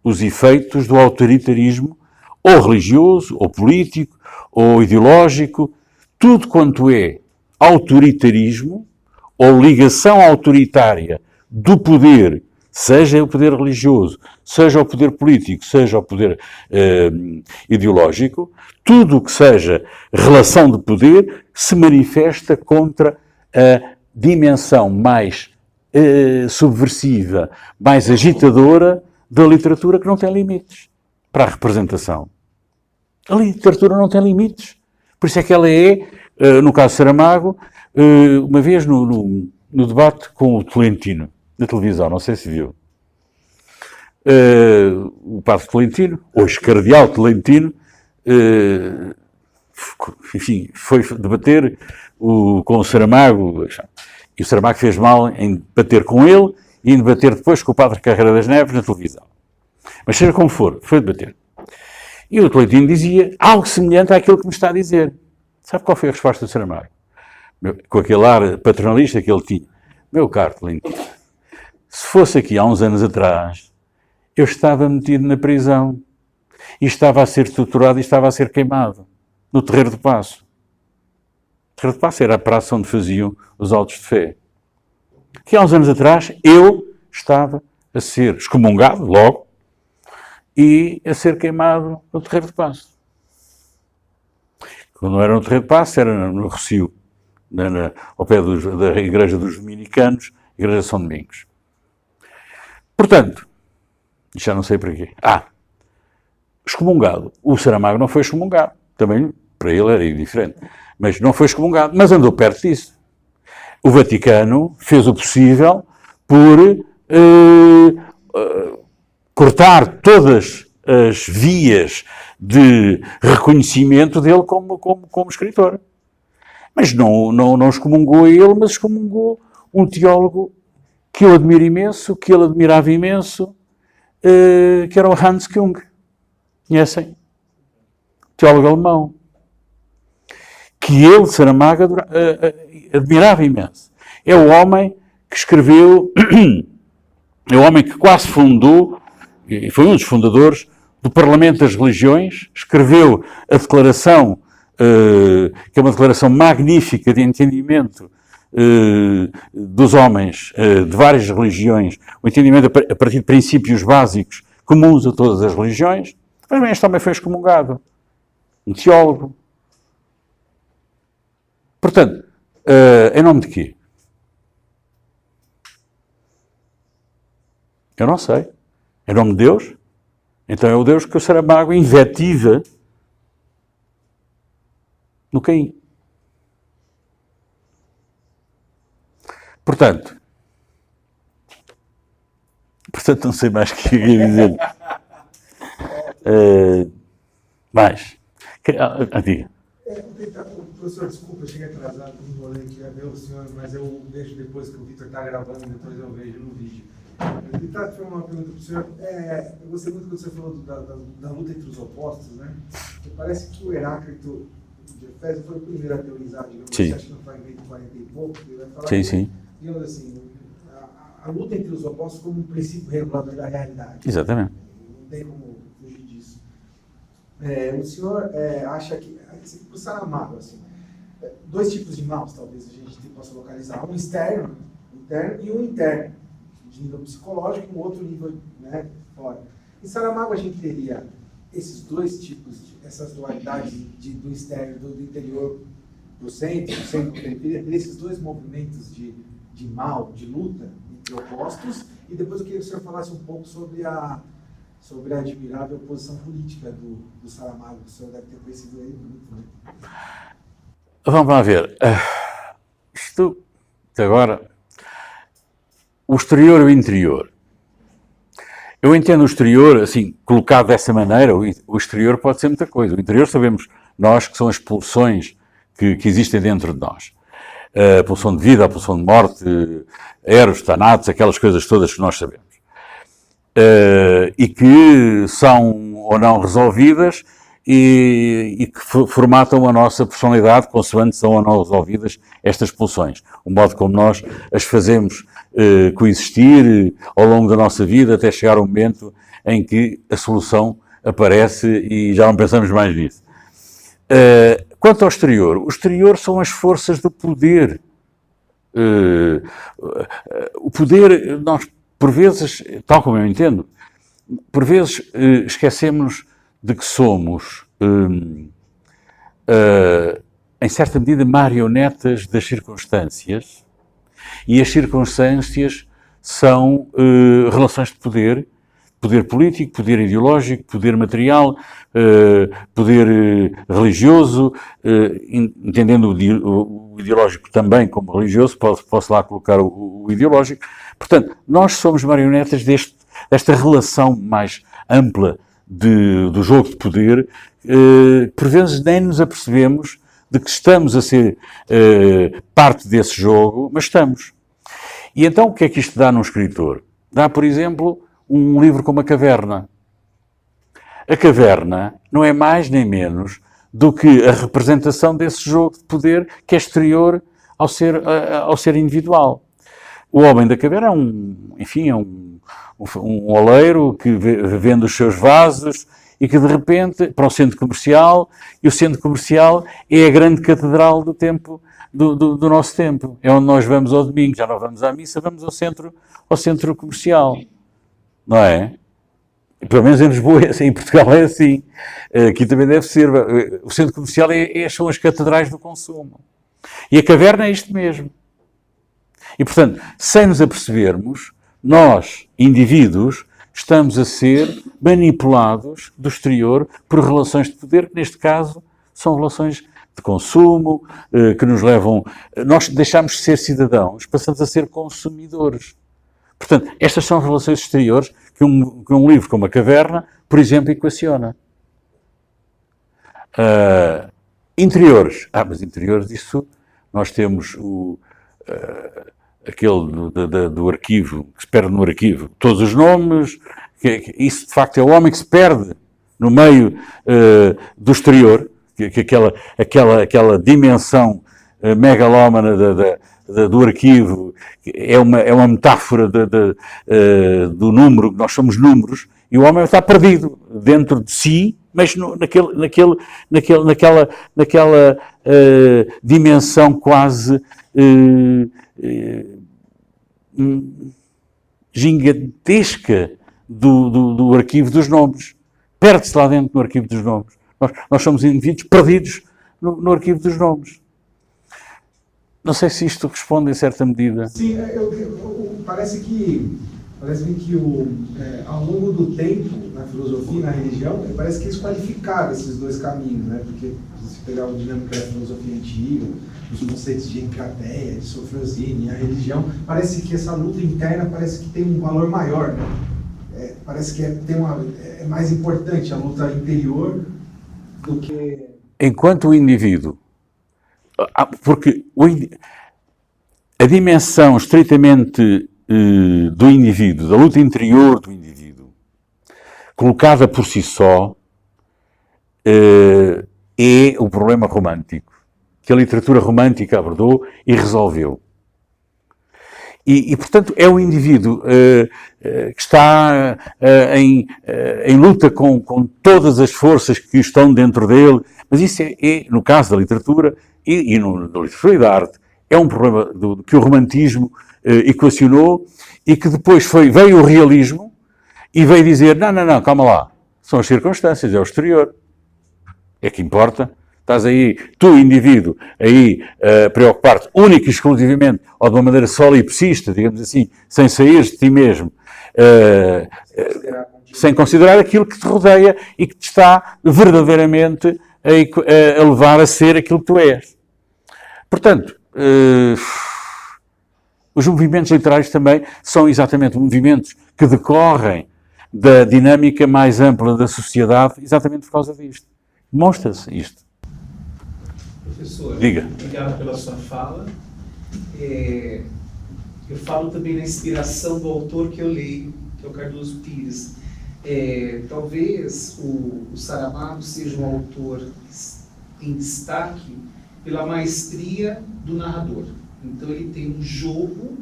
os efeitos do autoritarismo, ou religioso, ou político, ou ideológico, tudo quanto é autoritarismo, ou ligação autoritária do poder, seja o poder religioso, seja o poder político, seja o poder ideológico, tudo o que seja relação de poder se manifesta contra a dimensão mais subversiva, mais agitadora da literatura, que não tem limites para a representação. A literatura não tem limites. Por isso é que ela é, no caso de Saramago, uma vez no debate com o Tolentino, na televisão, não sei se viu, o padre Tolentino, hoje cardeal Tolentino, enfim, foi debater com o Saramago, e o Saramago fez mal em debater com ele e em debater depois com o Padre Carreira das Neves na televisão. Mas seja como for, foi debater. E o Tolentino dizia algo semelhante àquilo que me está a dizer. Sabe qual foi a resposta do Saramago? Com aquele ar paternalista que ele tinha. Meu caro Tolentino, se fosse aqui há uns anos atrás, eu estava metido na prisão e estava a ser torturado e estava a ser queimado no Terreiro do Paço. O Terreiro do Paço era a praça onde faziam os autos de fé. Que há uns anos atrás eu estava a ser excomungado logo e a ser queimado no Terreiro do Paço. Quando não era no Terreiro do Paço, era no Rossio, ao pé da Igreja dos Dominicanos, Igreja de São Domingos. Portanto, já não sei para quê. Excomungado. O Saramago não foi excomungado. Também, para ele, era indiferente. Mas não foi excomungado, mas andou perto disso. O Vaticano fez o possível por cortar todas as vias de reconhecimento dele como escritor. Mas não excomungou ele, mas excomungou um teólogo que eu admiro imenso, que ele admirava imenso, que era o Hans Küng. Conhecem? Teólogo alemão. Que ele, Saramago, admirava imenso. É o homem que escreveu, é o homem que quase fundou, e foi um dos fundadores, do Parlamento das Religiões, escreveu a declaração, que é uma declaração magnífica de entendimento dos homens de várias religiões, o entendimento a partir de princípios básicos comuns a todas as religiões. Mas bem, este homem foi excomungado. Um teólogo. Portanto, em nome de quê? Eu não sei. Em nome de Deus? Então é o Deus que o Saramago invetiva no Caim. Portanto, não sei mais o que ia dizer. Mais. Diga. Professor, desculpa, eu cheguei atrasado, não vou ler aqui a ver o senhor, mas eu deixo depois que o Vitor está gravando, depois eu vejo no vídeo. Vitor, foi uma pergunta para o senhor. Eu gostei muito quando você falou da luta entre os opostos, né? E parece que o Heráclito de Efésio foi o primeiro a teorizar, digamos assim, acho que não foi em 40 e pouco, ele vai falar sim. Digamos assim, a luta entre os opostos como um princípio regulador da realidade. Exatamente. Não tem como fugir disso. O senhor acha que, para o Saramago, assim, dois tipos de maus, talvez a gente possa localizar, um externo e um interno, de nível psicológico, um outro nível, né, fora. Em Saramago a gente teria esses dois tipos, essas dualidades do externo, do interior, do centro do periferia, esses dois movimentos de mal, de luta entre opostos, e depois eu queria que o senhor falasse um pouco sobre a admirável posição política do Saramago. O senhor deve ter conhecido ele muito, né? Vamos lá ver. Isto, agora, o exterior e o interior. Eu entendo o exterior, assim, colocado dessa maneira, o exterior pode ser muita coisa. O interior sabemos nós que são as pulsões que existem dentro de nós. A pulsão de vida, a pulsão de morte, eros, thanatos, aquelas coisas todas que nós sabemos. E que são ou não resolvidas e que formatam a nossa personalidade consoante são ou não resolvidas estas pulsões. O modo como nós as fazemos coexistir ao longo da nossa vida até chegar ao momento em que a solução aparece e já não pensamos mais nisso. Quanto ao exterior, o exterior são as forças do poder. O poder, nós, por vezes, tal como eu entendo, por vezes esquecemos de que somos, em certa medida, marionetas das circunstâncias, e as circunstâncias são relações de poder, poder político, poder ideológico, poder material, poder religioso, entendendo o ideológico também como religioso, posso lá colocar o ideológico. Portanto, nós somos marionetas desta relação mais ampla do jogo de poder, por vezes nem nos apercebemos de que estamos a ser parte desse jogo, mas estamos. E então o que é que isto dá num escritor? Dá, por exemplo, um livro como A Caverna. A Caverna não é mais nem menos do que a representação desse jogo de poder que é exterior ao ser individual. O homem da caverna é um oleiro que vende os seus vasos e que de repente, para o centro comercial, e o centro comercial é a grande catedral do tempo, do nosso tempo. É onde nós vamos ao domingo, já não vamos à missa, vamos ao centro comercial. Não é? Pelo menos em Lisboa, em Portugal é assim. Aqui também deve ser. O centro comercial são as catedrais do consumo. E a caverna é isto mesmo. E, portanto, sem nos apercebermos, nós, indivíduos, estamos a ser manipulados do exterior por relações de poder, que neste caso são relações de consumo, que nos levam... Nós deixamos de ser cidadãos, passamos a ser consumidores. Portanto, estas são as relações exteriores que um livro como A Caverna, por exemplo, equaciona. Interiores. Mas interiores, isso nós temos aquele do arquivo, que se perde no arquivo. Todos os nomes, isso de facto é o homem que se perde no meio do exterior, aquela dimensão megalómana do arquivo é uma metáfora do número, nós somos números, e o homem está perdido dentro de si, mas naquela dimensão quase gigantesca do arquivo dos nomes. Perde-se lá dentro no arquivo dos nomes. Nós somos indivíduos perdidos no arquivo dos nomes. Não sei se isto responde em certa medida. Sim, parece-me que ao longo do tempo, na filosofia e na religião, parece que eles qualificaram esses dois caminhos, né? Porque se pegar o dinâmico da filosofia antiga, os conceitos de encrateia, de sofrosine, a religião, parece que essa luta interna parece que tem um valor maior, né? Parece que é mais importante a luta interior do que... Enquanto o indivíduo, porque a dimensão estritamente do indivíduo, da luta interior do indivíduo, colocada por si só, é o problema romântico, que a literatura romântica abordou e resolveu. E portanto, é o indivíduo que está em luta com todas as forças que estão dentro dele, mas isso no caso da literatura e na literatura e da arte, é um problema que o romantismo equacionou e que depois veio o realismo e veio dizer, não, calma lá, são as circunstâncias, é o exterior, é que importa. Estás aí, tu, indivíduo, aí preocupar-te única e exclusivamente, ou de uma maneira solipsista, digamos assim, sem sair de ti mesmo, sem considerar aquilo que te rodeia e que te está verdadeiramente a levar a ser aquilo que tu és. Portanto, os movimentos literários também são exatamente movimentos que decorrem da dinâmica mais ampla da sociedade, exatamente por causa disto. Demonstra-se isto. Professor, diga. Obrigado pela sua fala. Eu falo também na inspiração do autor que eu leio, que é o Cardoso Pires. Talvez o Saramago seja um autor em destaque pela maestria do narrador. Então ele tem um jogo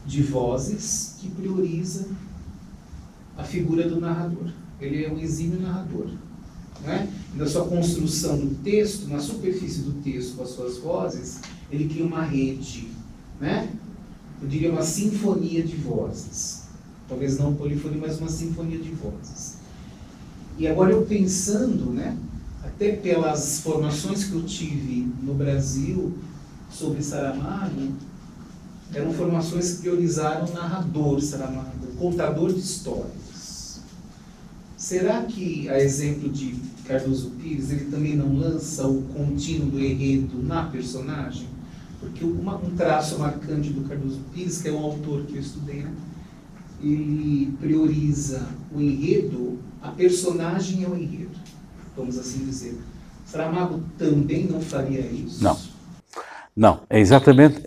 de vozes que prioriza a figura do narrador. Ele é um exímio narrador. Né? Na sua construção do texto, na superfície do texto com as suas vozes, ele cria uma rede, né? Eu diria uma sinfonia de vozes. Talvez não polifonia, mas uma sinfonia de vozes. E agora eu pensando, né, até pelas formações que eu tive no Brasil sobre Saramago, eram formações que priorizaram o narrador Saramago, o contador de histórias. Será que, a exemplo de Cardoso Pires, ele também não lança o contínuo do enredo na personagem? Porque um traço marcante do Cardoso Pires, que é um autor que eu estudei, né? ele prioriza o enredo, a personagem é o enredo, vamos assim dizer. Saramago também não faria isso? Não. Não, é exatamente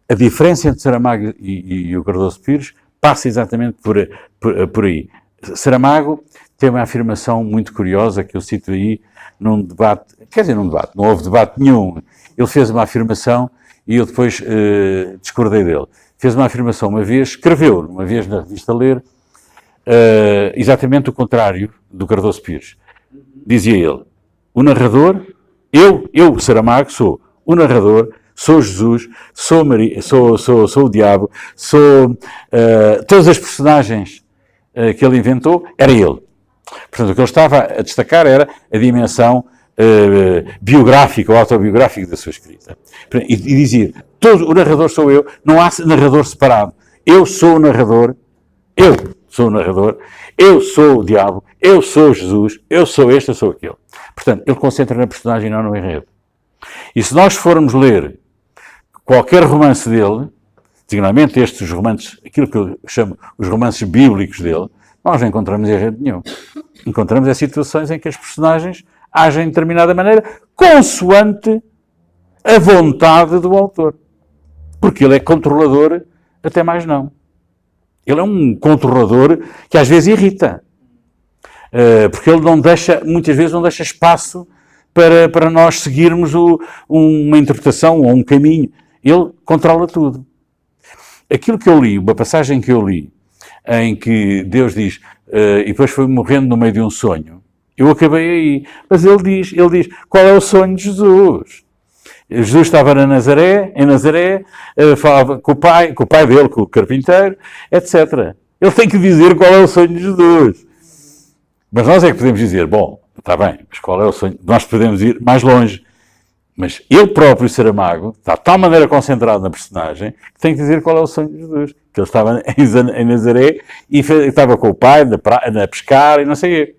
a diferença entre Saramago e o Cardoso Pires passa exatamente por aí. Saramago tem uma afirmação muito curiosa que eu cito aí num debate, quer dizer, não houve debate nenhum. Ele fez uma afirmação e eu depois discordei dele. Fez uma afirmação uma vez, escreveu uma vez na revista Ler, exatamente o contrário do Cardoso Pires. Dizia ele, o narrador, eu Saramago, sou o narrador, sou Jesus, sou Maria, sou o diabo, sou todas as personagens que ele inventou, era ele. Portanto, o que ele estava a destacar era a dimensão biográfica ou autobiográfica da sua escrita. E dizia, o narrador sou eu, não há narrador separado. Eu sou o narrador, eu sou o diabo, eu sou Jesus, eu sou este, eu sou aquele. Portanto, ele concentra na personagem e não no enredo. E se nós formos ler qualquer romance dele, designadamente estes romances, aquilo que eu chamo os romances bíblicos dele, nós não encontramos enredo nenhum. Encontramos situações em que as personagens agem de determinada maneira, consoante a vontade do autor. Porque ele é controlador, até mais não. Ele é um controlador que às vezes irrita. Porque ele não deixa, muitas vezes não deixa espaço para nós seguirmos uma interpretação ou um caminho. Ele controla tudo. Aquilo que eu li, uma passagem que eu li, em que Deus diz, e depois foi morrendo no meio de um sonho, eu acabei aí. Mas ele diz, qual é o sonho de Jesus? Jesus estava em Nazaré, falava com o pai dele, com o carpinteiro, etc. Ele tem que dizer qual é o sonho de Jesus. Mas nós é que podemos dizer, bom, está bem, mas qual é o sonho? Nós podemos ir mais longe. Mas ele próprio, Saramago, está de tal maneira concentrado na personagem que tem que dizer qual é o sonho de Jesus. Que ele estava em Nazaré e estava com o pai na pescar e não sei o quê.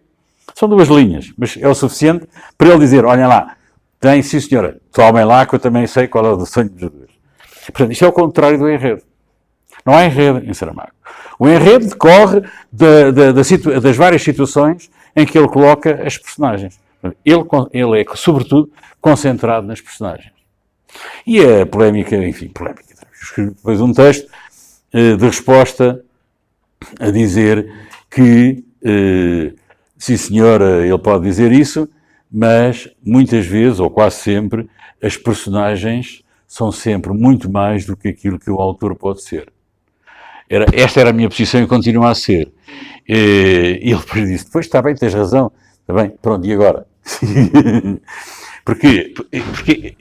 São 2 linhas, mas é o suficiente para ele dizer, olhem lá, tem, sim senhora, tomem lá que eu também sei qual é o sonho de Jesus. Portanto, isto é o contrário do enredo. Não há enredo em Saramago. O enredo decorre das várias situações em que ele coloca as personagens. Ele é, sobretudo, concentrado nas personagens. E a polémica, enfim, polémica. Escrevi depois um texto de resposta a dizer que, sim senhora, ele pode dizer isso, mas muitas vezes, ou quase sempre, as personagens são sempre muito mais do que aquilo que o autor pode ser. Esta era a minha posição e continua a ser. E ele depois disse, depois está bem, tens razão, está bem, pronto, e agora? Porque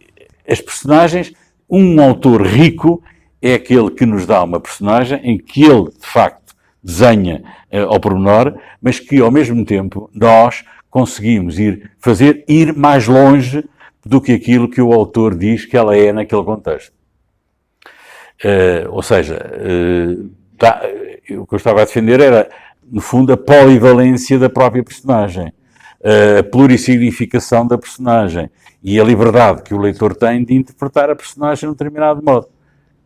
as personagens, um autor rico é aquele que nos dá uma personagem em que ele, de facto, desenha ao pormenor, mas que, ao mesmo tempo, nós conseguimos fazer ir mais longe do que aquilo que o autor diz que ela é naquele contexto. Ou seja, o que eu estava a defender era, no fundo, a polivalência da própria personagem, a plurisignificação da personagem e a liberdade que o leitor tem de interpretar a personagem de um determinado modo.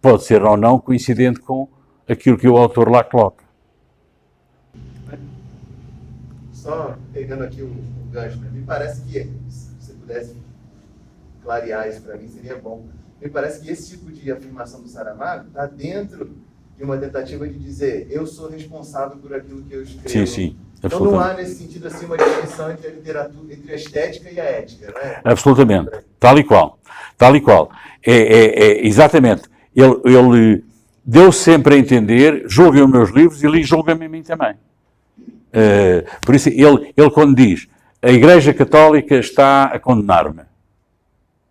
Pode ser ou não coincidente com aquilo que o autor lá coloca. Só pegando aqui o gancho, né? Me parece que, se você pudesse clarear isso para mim, seria bom. Me parece que esse tipo de afirmação do Saramago está dentro de uma tentativa de dizer eu sou responsável por aquilo que eu escrevo. Sim, sim. Então não há nesse sentido assim uma distinção entre a literatura, entre a estética e a ética, não é? Absolutamente. Tal e qual. Tal e qual. Exatamente. Ele deu sempre a entender, julguem os meus livros e julguem-me a mim também. Por isso, ele quando diz a Igreja Católica está a condenar-me,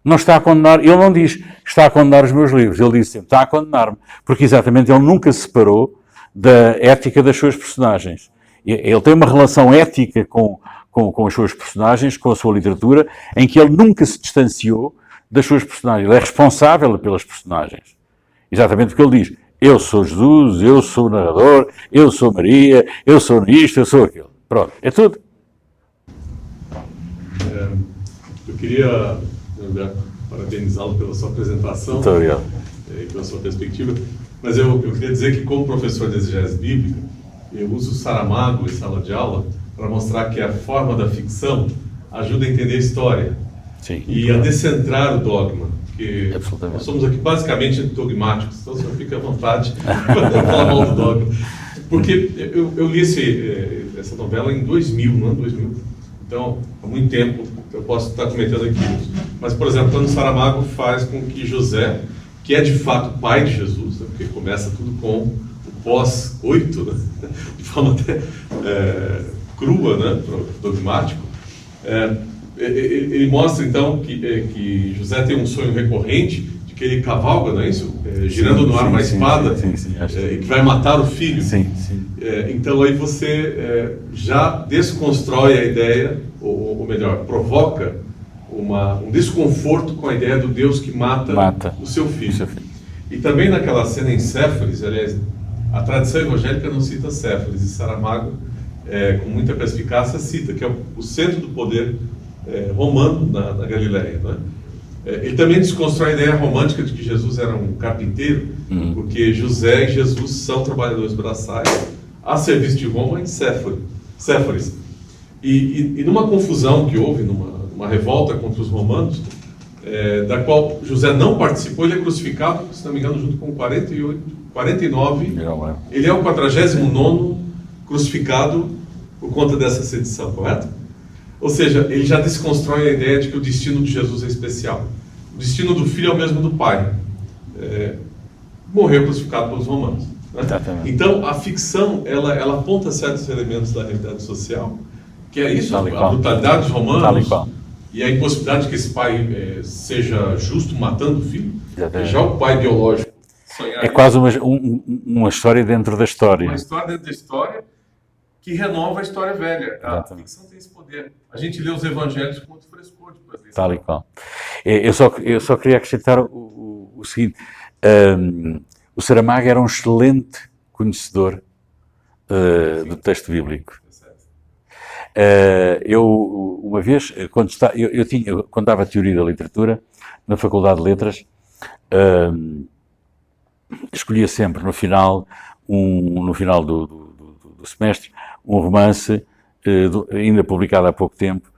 não está a condenar, ele não diz que está a condenar os meus livros, ele diz sempre está a condenar-me, porque exatamente ele nunca se separou da ética das suas personagens. Ele tem uma relação ética com as suas personagens, com a sua literatura, em que ele nunca se distanciou das suas personagens. Ele é responsável pelas personagens. Exatamente porque ele diz, eu sou Jesus, eu sou o narrador, eu sou Maria, eu sou isto, eu sou aquilo. Pronto, é tudo. Eu queria parabenizá-lo pela sua apresentação. Muito obrigado. E pela sua perspectiva. Mas eu queria dizer que, como professor de exegese bíblica, eu uso o Saramago em sala de aula para mostrar que a forma da ficção ajuda a entender a história Sim. e a descentrar o dogma. Porque Absolutamente. nós somos aqui basicamente dogmáticos, então o senhor fica à vontade para falar mal do dogma. Porque eu li essa novela em 2000, no ano 2000. Então, há muito tempo eu posso estar cometendo equívocos. Mas, por exemplo, quando o Saramago faz com que José, que é de fato pai de Jesus, né, porque começa tudo com o pós-oito, né, de forma até crua, né, dogmático, ele mostra então que José tem um sonho recorrente de que ele cavalga, não é isso? Girando no ar uma espada e que vai matar o filho. Sim, sim. Então aí você já desconstrói a ideia, ou melhor, provoca um desconforto com a ideia do Deus que mata o seu filho. E também naquela cena em Séforis, aliás, a tradição evangélica não cita Séforis, e Saramago, com muita perspicácia, cita, que é o centro do poder romano na Galileia, né? Ele também desconstrói a ideia romântica de que Jesus era um carpinteiro, porque José e Jesus são trabalhadores braçais a serviço de Roma em Séforis. E numa confusão que houve, numa revolta contra os romanos, da qual José não participou, ele é crucificado, se não me engano, junto com 49, ele é o 49º crucificado por conta dessa sedição, correto? Ou seja, ele já desconstrói a ideia de que o destino de Jesus é especial. O destino do filho é o mesmo do pai. Morreu crucificado pelos romanos. Né? Então, a ficção, ela aponta certos elementos da realidade social, que é isso, a brutalidade dos romanos e a impossibilidade de que esse pai seja justo matando o filho. Já o pai biológico sonhar. É quase uma história dentro da história. Uma história dentro da história que renova a história velha. A ficção tem esse poder. A gente lê os evangelhos com muito frescor. Tal e qual. Eu só queria acrescentar o seguinte. O Saramago era um excelente conhecedor do texto bíblico. Eu, uma vez, quando dava Teoria da Literatura, na Faculdade de Letras, escolhia sempre, no final do semestre, um romance, ainda publicado há pouco tempo,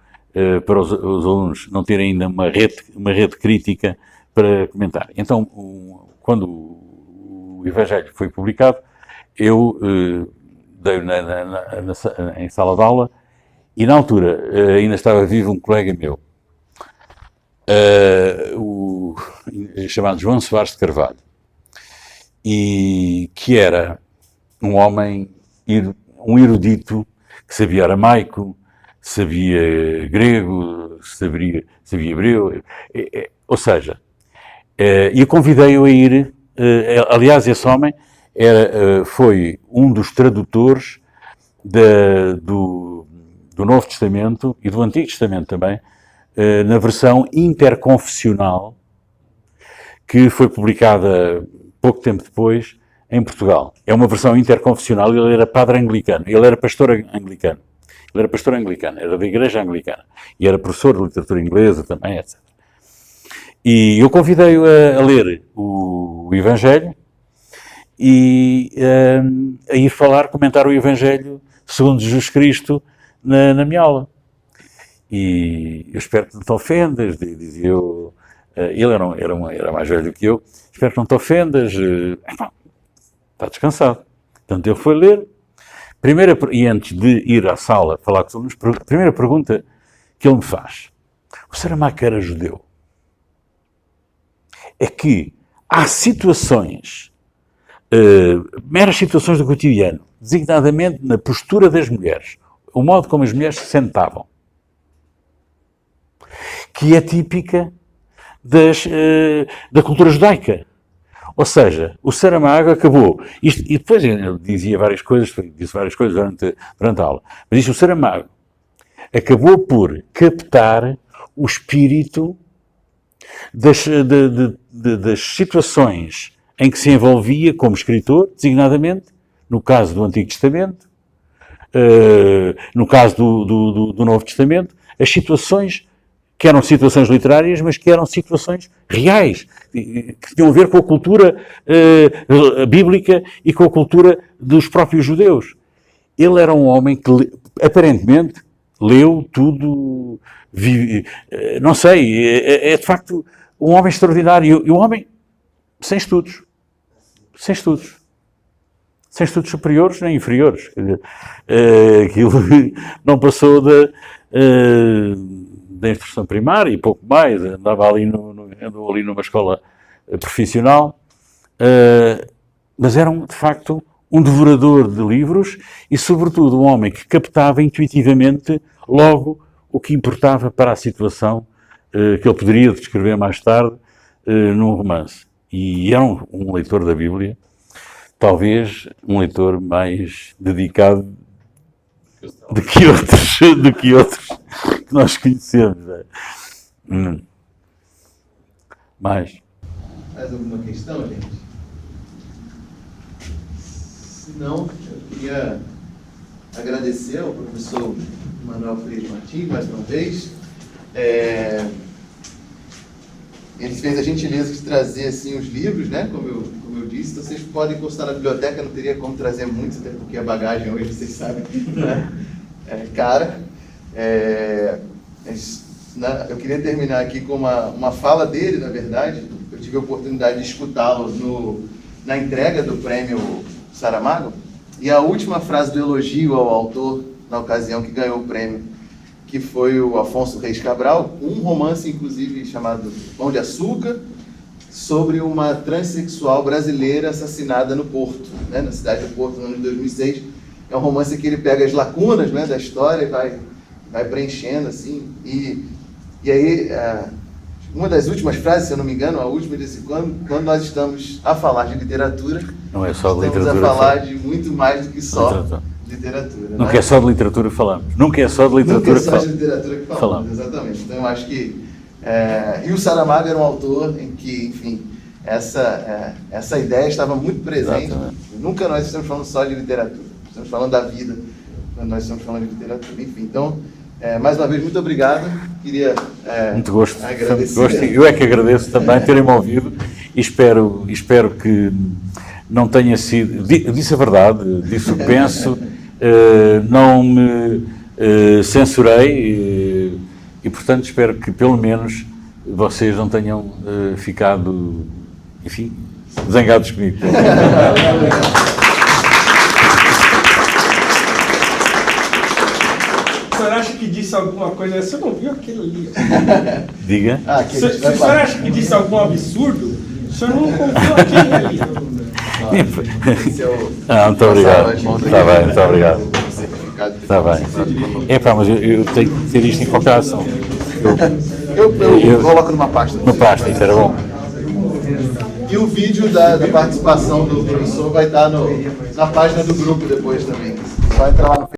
para os alunos não terem ainda uma rede crítica para comentar. Então, quando o Evangelho foi publicado, eu dei em sala de aula, e na altura ainda estava vivo um colega meu, chamado João Soares de Carvalho, e que era um homem, um erudito, que sabia aramaico, sabia grego, sabia hebreu, ou seja, e eu convidei-o a ir, aliás, esse homem foi um dos tradutores do Novo Testamento e do Antigo Testamento também, na versão interconfessional, que foi publicada pouco tempo depois em Portugal. É uma versão interconfessional. Ele era padre anglicano, ele era pastor anglicano, era da igreja anglicana e era professor de literatura inglesa também, etc. E eu convidei-o a ler o Evangelho e a ir comentar o Evangelho segundo Jesus Cristo na minha aula. E eu espero que não te ofendas, dizia eu. Ele era mais velho que eu. Espero que não te ofendas. Está descansado. Portanto, ele foi ler. E antes de ir à sala falar com os alunos, a primeira pergunta que ele me faz: o Saramago era judeu? É que há situações, meras situações do cotidiano, designadamente na postura das mulheres, o modo como as mulheres se sentavam, que é típica da cultura judaica. Ou seja, o Saramago acabou, e depois ele disse várias coisas durante a aula, mas o Saramago acabou por captar o espírito das situações em que se envolvia como escritor, designadamente, no caso do Antigo Testamento, no caso do Novo Testamento, as situações que eram situações literárias, mas que eram situações reais, que tinham a ver com a cultura bíblica e com a cultura dos próprios judeus. Ele era um homem que, aparentemente, leu tudo, não sei, é de facto um homem extraordinário. E um homem sem estudos. Sem estudos superiores nem inferiores. Aquilo não passou da instrução primária e pouco mais, andou ali numa escola profissional, mas era de facto um devorador de livros e, sobretudo, um homem que captava intuitivamente logo o que importava para a situação que ele poderia descrever mais tarde num romance. E era um leitor da Bíblia, talvez um leitor mais dedicado do que outros que nós conhecemos. Mais alguma questão, gente? Se não, eu queria agradecer ao professor Manuel Freire Martins, mais uma vez. Ele fez a gentileza de trazer assim, os livros, né? Como eu disse, então vocês podem encostar na biblioteca, não teria como trazer muitos, até porque a bagagem hoje, vocês sabem, né? É cara. Eu queria terminar aqui com uma fala dele, na verdade. Eu tive a oportunidade de escutá-lo na entrega do prêmio Saramago, e a última frase do elogio ao autor, na ocasião que ganhou o prêmio, que foi o Afonso Reis Cabral, um romance, inclusive, chamado Pão de Açúcar, sobre uma transexual brasileira assassinada no Porto, né, na cidade do Porto, no ano de 2006. É um romance que ele pega as lacunas, né, da história e vai preenchendo, assim. E aí, uma das últimas frases, se eu não me engano, a última desse quando nós estamos a falar de literatura, não é só de estamos literatura, a falar de muito mais do que só literatura. Nunca né? é só de literatura que falamos. Nunca é só de literatura que falamos. Exatamente. Então eu acho que... e o Saramago era um autor em que, enfim, essa ideia estava muito presente. Exatamente. Nunca nós estamos falando só de literatura. Estamos falando da vida, quando nós estamos falando de literatura. Enfim, então, mais uma vez, muito obrigado. Queria muito gosto. agradecer. Muito gosto. Eu é que agradeço também terem-me ouvido e espero que não tenha sido... Disse a verdade, disse o que penso, não me censurei e, portanto, espero que pelo menos vocês não tenham ficado, enfim, zangados comigo. O senhor acha que disse alguma coisa? Você não viu aquilo ali? Diga. Se o senhor acha que disse algum absurdo, o senhor não confiou aquilo ali. Muito obrigado. Está bem, muito obrigado. Está bem. Mas eu tenho que ter isto em qualquer ação. Eu coloco numa pasta. Numa pasta, isso era bom. E o vídeo da participação do professor vai estar na página do grupo depois também. Só entrar lá no